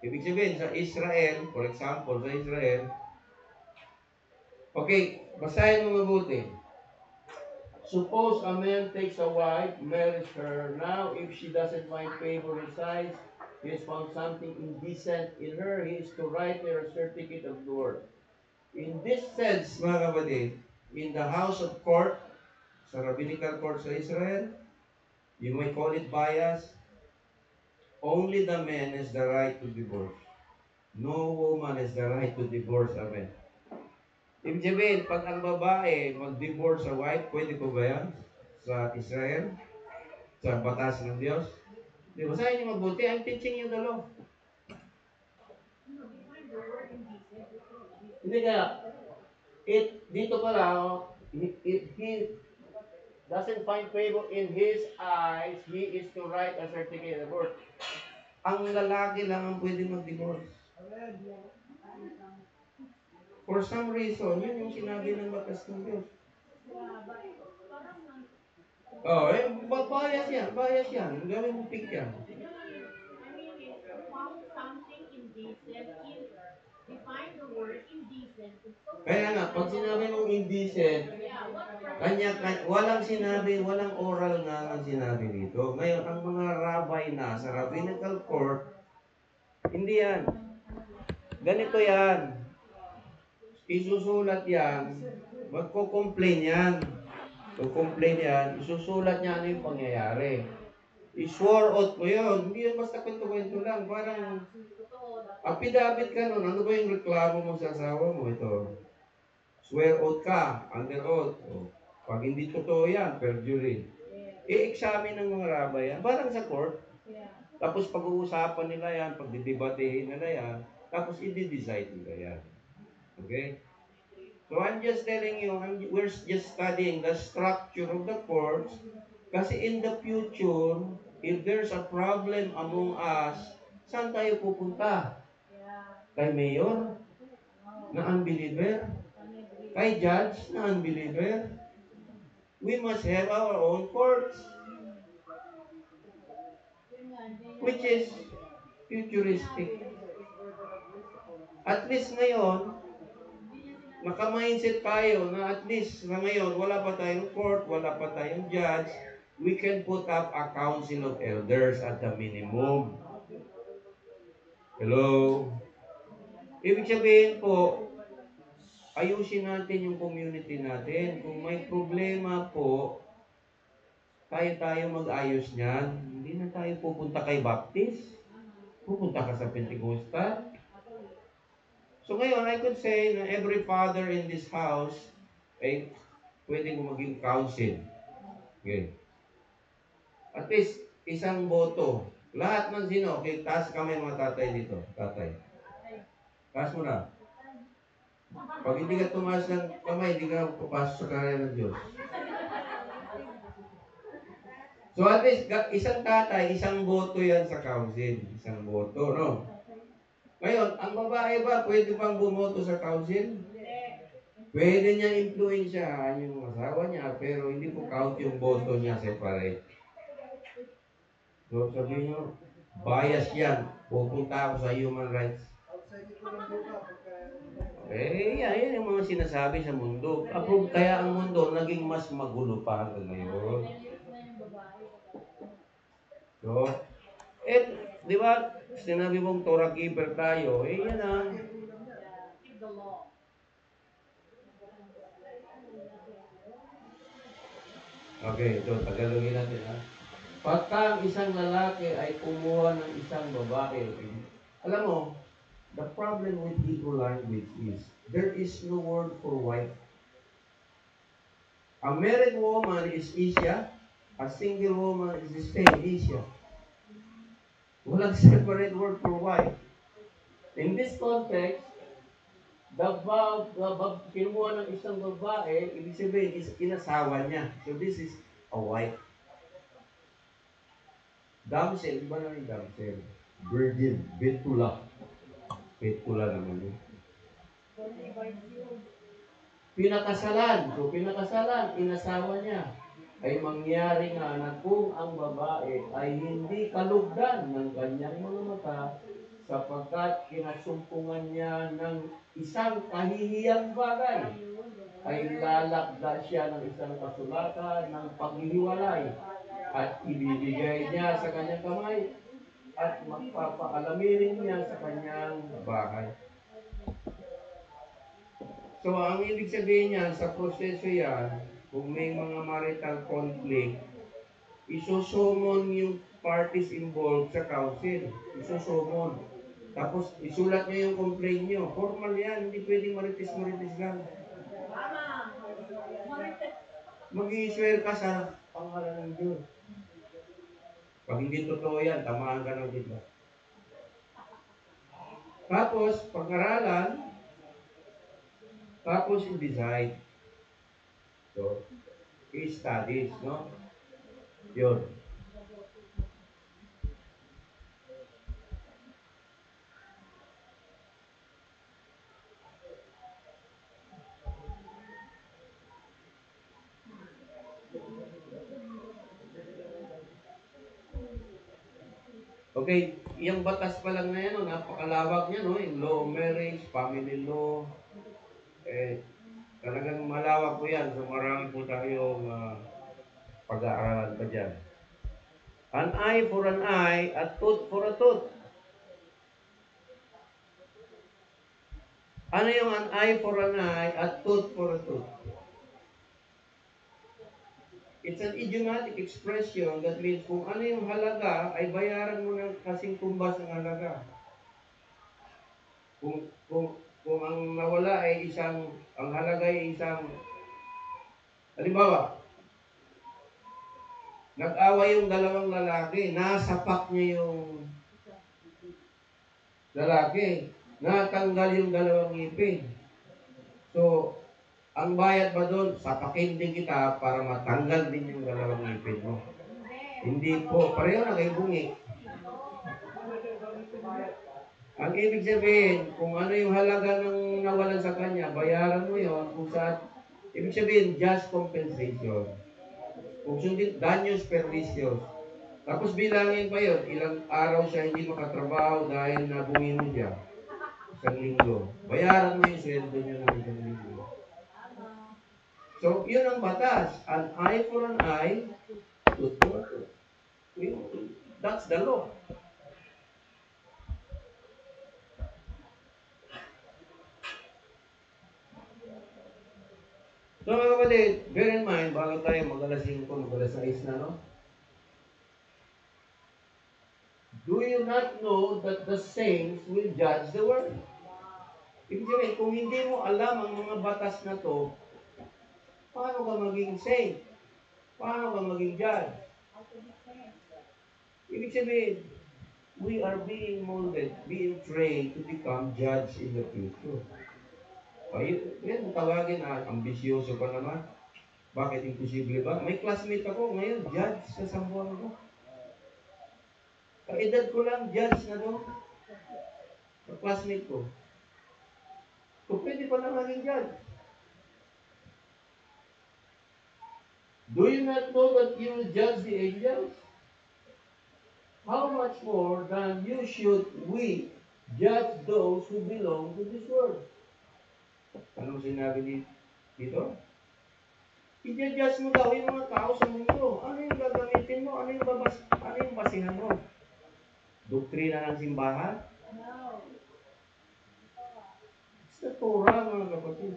Ibig sabihin, sa Israel, for example, sa Israel, okay, basahin mo mabuti. Suppose a man takes a wife, marries her. Now, if she doesn't find favor in size, he has found something indecent in her, he is to write her a certificate of divorce. In this sense, mga kapatid, in the house of court, sa rabbinical court sa Israel, you may call it bias, only the man has the right to divorce. No woman has the right to divorce a man. Ibig sabihin, pag ang babae mag-divorce sa wife, pwede ko ba yan? Sa Israel? Sa batas ng Diyos? Di ba? Sa inyo mabuti, I'm teaching you the law. Hindi kaya, dito pala, if he doesn't find favor in his eyes, he is to write a certificate of divorce. Ang lalaki lang ang pwede mag-divorce. For some reason, yun yung sinabi ng batas ng Diyos. Oh, bias yan, bias yan. Gawin mo pick yan. Define the word indecent. Kaya nga, pag sinabi mong indecent, walang sinabi, walang oral nga ang sinabi dito. Ngayon, ang mga rabbi na sa rabbinical court, hindi yan. Ganito yan. Isusulat yan. Magko-complain yan. Magko-complain yan. Isusulat niya ano yung pangyayari. I-swore oath mo yun. Hindi yan basta kwento-kwento lang. Parang affidavit ka nun. Ano ba yung reklamo mo sa asawa mo? Ito. Swear oath ka. Under oath. O, pag hindi totoo yan, perjury. I-examine ng mga rabay yan. Parang sa court. Tapos pag-uusapan nila yan, pagdidebatehin nila yan, tapos i-decide nila yan. Okay? So I'm just telling you, we're just studying the structure of the courts kasi in the future, if there's a problem among us, saan tayo pupunta? Kay mayor na unbeliever? Kay judge na unbeliever? We must have our own courts, which is futuristic. At least ngayon, naka-mindset tayo na at least na ngayon, wala pa tayong court, wala pa tayong judge, we can put up a council of elders at the minimum. Hello? Ibig sabihin po, ayusin natin yung community natin. Kung may problema po, tayo mag-ayos niyan. Hindi na tayo pupunta kay Baptist. Pupunta ka sa Pentecostal. So ngayon, I could say na every father in this house ay pwede mo maging council. Okay. At least, isang boto. Lahat ng sino, okay, taas kami mga tatay dito. Tatay. Taas mo na. Pag hindi ka tumaas ng kamay, hindi ka papasok sa karya ng Diyos. So at least, isang tatay, isang boto yan sa council. Isang boto, no? Ngayon, ang babae ba, pwede bang bumoto sa council? Pwede niya influensyahan yung asawa niya, pero hindi po count yung boto niya separate. So sabihin nyo, bias yan. Pupunta ako sa human rights. Yan yung mga sinasabi sa mundo. Kaya ang mundo naging mas magulo pa hanggang ngayon. So, di ba, sinabi mong Torah keeper tayo, yan ang okay, ito, Tagalogin natin ha. Pagka ang isang lalaki ay kumuha ng isang babae, alam mo, the problem with Hebrew language is, there is no word for wife. A married woman is Isha, a single woman is the same Isha. Walang separate word for wife. In this context, kinuha ng isang babae, ibig sabihin is inasawa niya. So this is a wife. Damsel, iba na yung damsel. Virgin, betula. Betula naman yun. Pinakasalan. So pinakasalan, inasawa niya. Ay mangyari nga na kung ang babae ay hindi kalugdan ng kanyang mga mata sapagkat kinasumpungan niya ng isang kahihiyang bagay, ay lalakda siya ng isang kasulatan ng paghihiwalay at ibibigay niya sa kanyang kamay at magpapaalamirin niya sa kanyang bahay. So, ang ibig sabihin niyan, sa proseso yan, kung may mga marital conflict, isusumon yung parties involved sa council. Isusumon. Tapos, isulat niyo yung complaint niyo. Formal yan, hindi pwedeng marites-marites lang. Mag-i-swear ka sa pangalan ng Diyos. Pag hindi totoo yan, tamaan ka ng bigla. Tapos, pag-aralan, tapos i-decide. So, i-studies, no? Yun. Okay, yung batas pa lang na yan, no, napakalawak niya, no? Yung law of marriage, family law, talagang malawak po yan. So marami po tayong pag-aaralan pa dyan. An eye for an eye, a tooth for a tooth. Ano yung an eye for an eye, a tooth for a tooth? It's an idiomatic expression that means kung ano yung halaga, ay bayaran mo ng kasing tumbas ng halaga. Kung ang nawala ay ang halaga ay halimbawa, nag-away yung dalawang lalaki, nasapak niya yung lalaki, natanggal yung dalawang ngipin. So, ang bayad ba doon, sapakin din kita para matanggal din yung dalawang ngipin mo. Hindi po, pareho na kayo bungi. Ang ibig sabihin, kung ano yung halaga ng nawalan sa kanya, bayaran mo yon kung saan, ibig sabihin, just compensation. Kung sundin, danyos pervicios. Tapos bilangin pa yon, ilang araw siya hindi makatrabaho dahil nabungi mo siya. Isang linggo. Bayaran mo yung sweldo niya ng isang linggo. So, yun ang batas. An eye for an eye, tooth for a tooth. That's the law. So mga kapatid, bear in mind, bago tayo mag-alas 5, mag-alas 6 na, no? Do you not know that the saints will judge the world? Ibig sabihin, kung hindi mo alam ang mga batas na to, paano ka maging saint? Paano ka maging judge? Ibig sabihin, we are being molded, being trained to become judge in the future. Ay, yan, tawagin ambisyoso pa naman. Bakit imposible ba? May classmate ako ngayon, judge sa Zamboanga. Kaedad ko lang, judge na doon. Sa classmate ko. Kung pwede pa na maging judge. Do you not know that you will judge the angels? How much more than you should we judge those who belong to this world? Anong sinabi dito? I-judge mo daw yung mga tao sa mundo. Ano yung gagamitin mo? Ano yung basihan mo? Doktrina ng simbahan? It's the Torah, mga kapatid.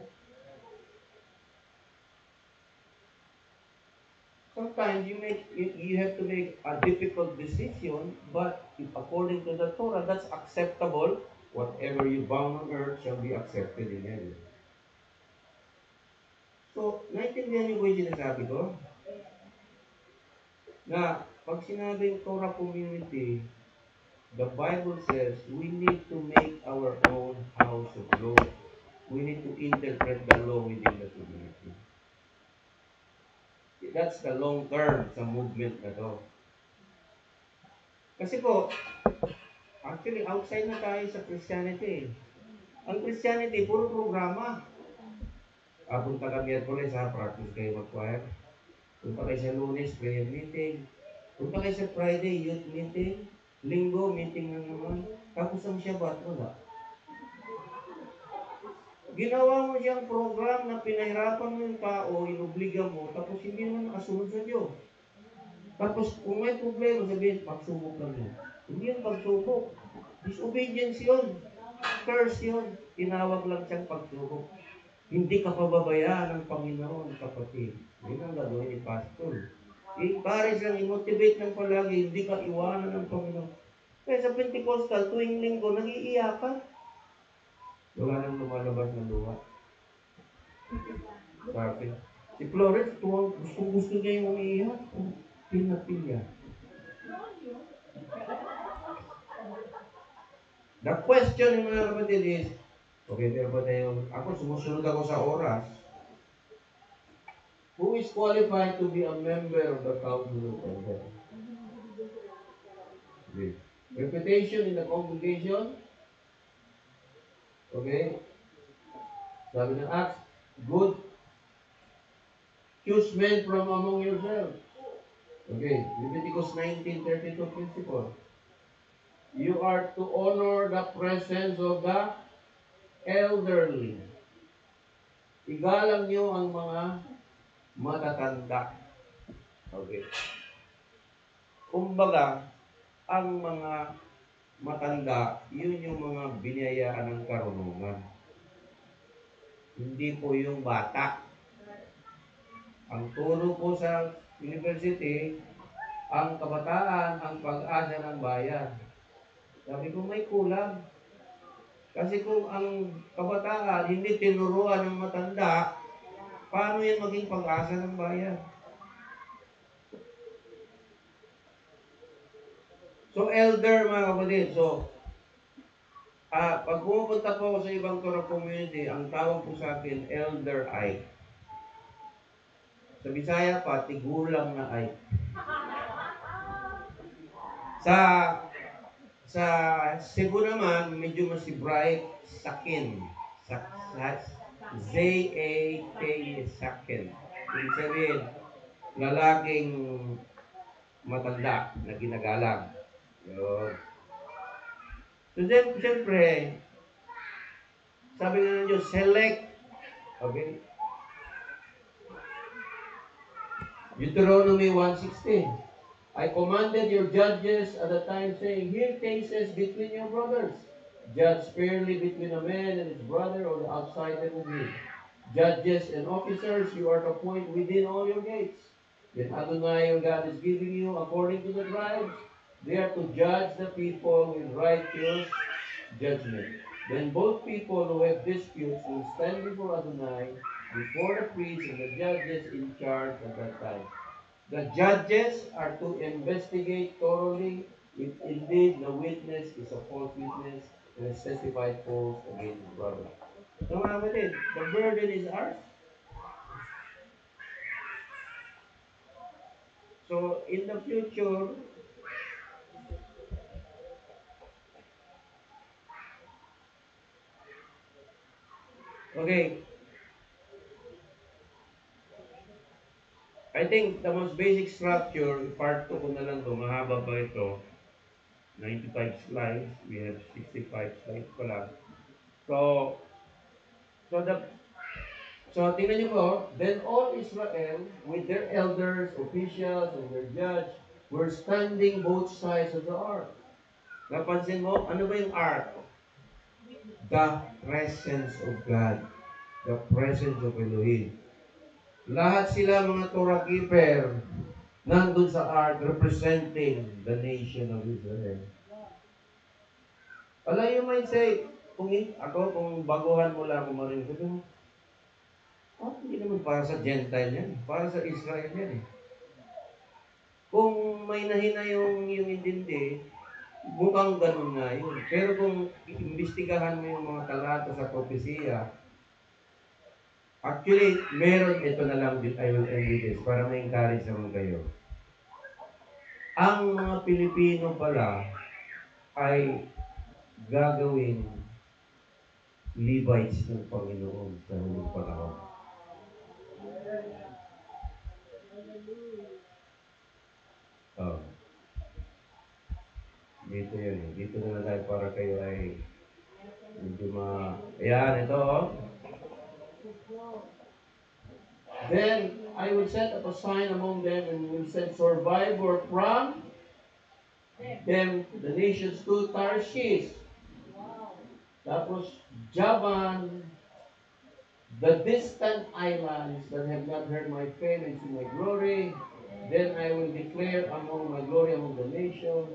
Sometimes you have to make a difficult decision, but if according to the Torah, that's acceptable. Whatever you bound on earth shall be accepted in heaven. So, naintindihan niyo po yung sinasabi ko? Na pag sinabing Torah community, the Bible says we need to make our own house of law. We need to interpret the law within the community. That's the long term sa movement na to. Kasi po, actually outside na tayo sa Christianity. Ang Christianity, puro programa. Punta ka Miyerkules ha, practice kayo mag-choir. Punta kayo sa Lunes, prayer meeting. Punta kayo sa Friday, youth meeting. Linggo, meeting na naman. Tapos ang Shabbat, wala. Ginawa mo siyang program na pinahirapan mo yung tao, inubliga mo, tapos hindi naman nakasunod sa Diyos. Tapos kung may problema, sabihin, pagsubok lang yun. Hindi yung pagsubok. Disobedience yun. Curse yun. Tinawag lang siyang pagsubok. Hindi ka pababayaan ng Panginoon, kapatid. Yun ang gagawin ni Pastor. Pares lang, i-motivate ng palagi, hindi ka iwanan ng Panginoon. Kaya sa Pentecostal, tuwing linggo, nag-iiyakan. Wala nang lumalabas ng luha. Sabi. Si Florence, gusto niya yung umiiyak. Pinapilya. The question, mga kapatid, is, okay, pero ba tayo, ako sumusunod ako sa oras. Who is qualified to be a member of the council of elders? Okay. Reputation in the congregation. Okay. Sabi ng Acts, good. Choose men from among yourselves. Okay. Leviticus 19:32 principle. You are to honor the presence of the elderly. Igalang niyo ang mga matatanda. Okay. Kumbaga, ang mga matanda, yun yung mga binayaan ng karunungan. Hindi po yung bata. Ang turo po sa university, ang kabataan, ang pag-asa ng bayan. Sabi ko, may kulang. Kasi kung ang kabataan hindi tinuruan ng matanda, paano yan maging pag-asa ng bayan? So, elder, mga kapatid. So, pag pumupunta po ako sa ibang Torah community, ang tawag po sa akin, elder ay. Sa Bisaya pa, tigulang na ay. Sa sa Cebu naman, medyo mas bright, sakin. Z-A-K, sakin. Ibig sabihin, lalaking matanda na ginagalang. Yun. So, siyempre, sabi nga ng Diyos, select. Okay? Deuteronomy 1:16. I commanded your judges at the time, saying, hear cases between your brothers. Judge fairly between a man and his brother or the outsider with him. Judges and officers you are to appoint within all your gates. Then Adonai your God is giving you according to the tribes. They are to judge the people with righteous judgment. Then both people who have disputes will stand before Adonai, before the priests and the judges in charge at that time. The judges are to investigate thoroughly if indeed the witness is a false witness and has testified false against his brother. So mga kapatid, the burden is ours. So in the future, okay, I think the most basic structure, part 2 ko na lang ito, mahaba pa ito, 95 slides, we have 65 slides pa lang. So tingnan niyo po, then all Israel, with their elders, officials, and their judge, were standing both sides of the ark. Napansin mo, ano ba yung ark? The presence of God. The presence of Elohim. Lahat sila mga Torah keeper, nandun sa ark representing the nation of Israel. Alam you might say, kung baguhan mo lang, kung marinig, sabi mo, hindi naman para sa Gentile yan. Para sa Israel yan eh. Kung may nahina yung intindi, mukhang ganun nga yun. Pero kung iimbestigahan mo yung mga talata sa propesiya, actually, meron ito na lang, I will end with this, para ma-encourage naman kayo. Ang mga Pilipino pala ay gagawin Levites ng Panginoon sa huling panahon. Oh. Dito yun eh. Dito na lang tayo para kayo ay medyo Ayan, ito oh. Then I will set up a sign among them and will send survivor from them, the nations to Tarshish. Tapos Javan, the distant islands that have not heard my fame and seen my glory. Then I will declare among my glory among the nations.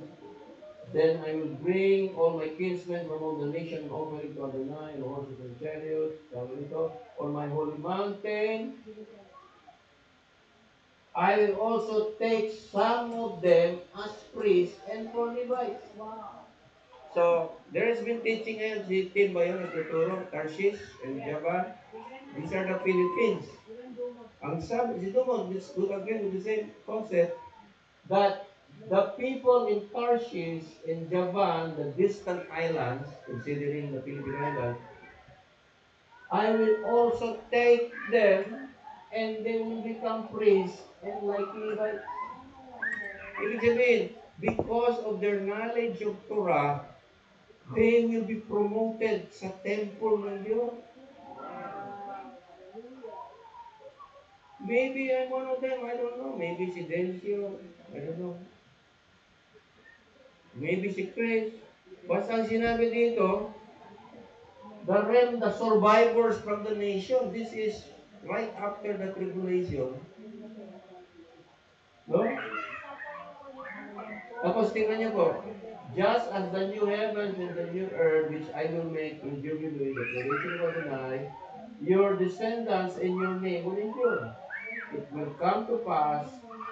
Then I will bring all my kinsmen from all the nations offering to Adonai and horses and chariots, on my holy mountain. I will also take some of them as priests and for Levites. Wow. So, there has been teaching ngayon, si Tim ba yun, nagtuturo, Tarshish and Javan. These are the Philippines. Ang sabi, si Dumon, let's go again with the same concept, that the people in Tarshish, in Javan, the distant islands, considering the Philippine Islands, I will also take them and they will become priests and like Levites. Ibig sabihin, because of their knowledge of Torah, they will be promoted sa temple ng Diyos. Maybe I'm one of them, I don't know. Maybe si Delcio, I don't know. Maybe si Chris. Basta ang sinabi dito, the survivors from the nation, this is right after the tribulation. No? Tapos tingnan niyo po, just as the new heavens and the new earth which I will make in jubilee, the declaration of Adonai, your descendants and your name will endure. It will come to pass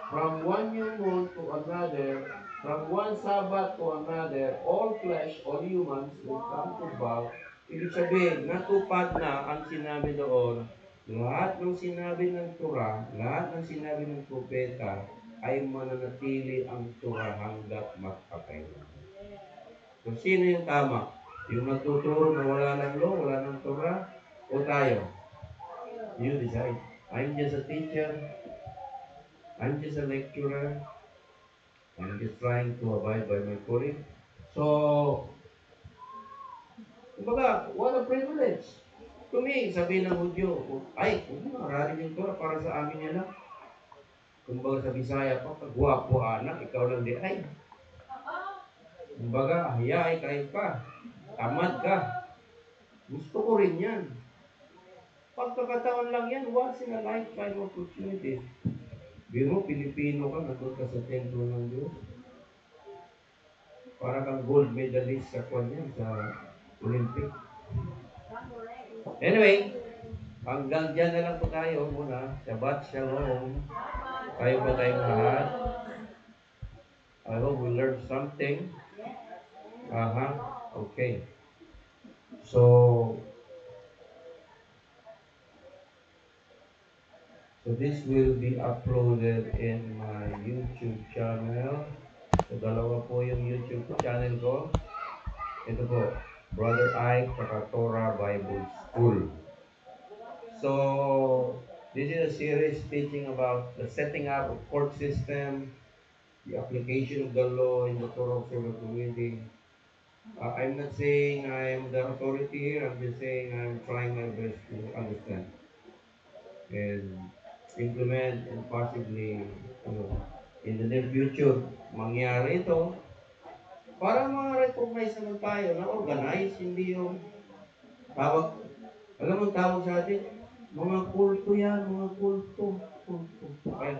from one new moon to another, from one Sabbath to another, all flesh, all humans will come to bow. Ibig sabihin, natupad na ang sinabi doon, lahat ng sinabi ng Torah, lahat ng sinabi ng propeta, ay mananatili ang Torah hanggat magpakailanman. So, sino yung tama? Yung nagtuturo na wala ng law, wala ng Torah, o tayo? You decide. I'm just a teacher. I'm just a lecturer. I'm just trying to abide by my calling. So, kumbaga, what a privilege. To me, sabi ng Hudyo, ay, marami yung Torah para sa amin yan lang. Kumbaga sa Bisaya pa, kagwapo anak, ikaw lang di ay. Kumbaga, ay kayo pa. Tamad ka. Gusto ko rin yan. Pagkakataon lang yan, once in a lifetime opportunity. Biro, Pilipino ka, nandun ka sa templo ng Diyos. Para kang gold medalist sa kanya, sa Olympic. Anyway, hanggang dyan na lang po tayo muna. Shabbat Shalom. Kayo ba tayong lahat? I hope we learned something. Okay. So this will be uploaded in my YouTube channel. So dalawa po yung YouTube channel ko. Ito po, Brother Ike Torah Bible School. So this is a series teaching about the setting up of court system, the application of the law in the Torah observant community. I'm not saying I'm the authority here. I'm just saying I'm trying my best to understand and implement and possibly, in the near future, mangyari ito para ma-recognize naman tayo na organize, hindi yung tawag, alam mo tawag sa atin, mga kulto yan, mga kulto. Okay?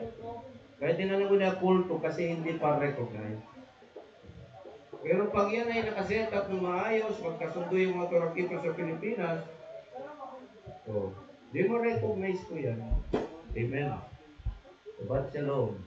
Kahit dinala mo na pulto kasi hindi pa recognize. Pero pag yan ay nakaset up ng maayos, magkasundo yung mga torakito sa Pilipinas, so, di mo recognize ko yan. Amen. Shabbat shalom.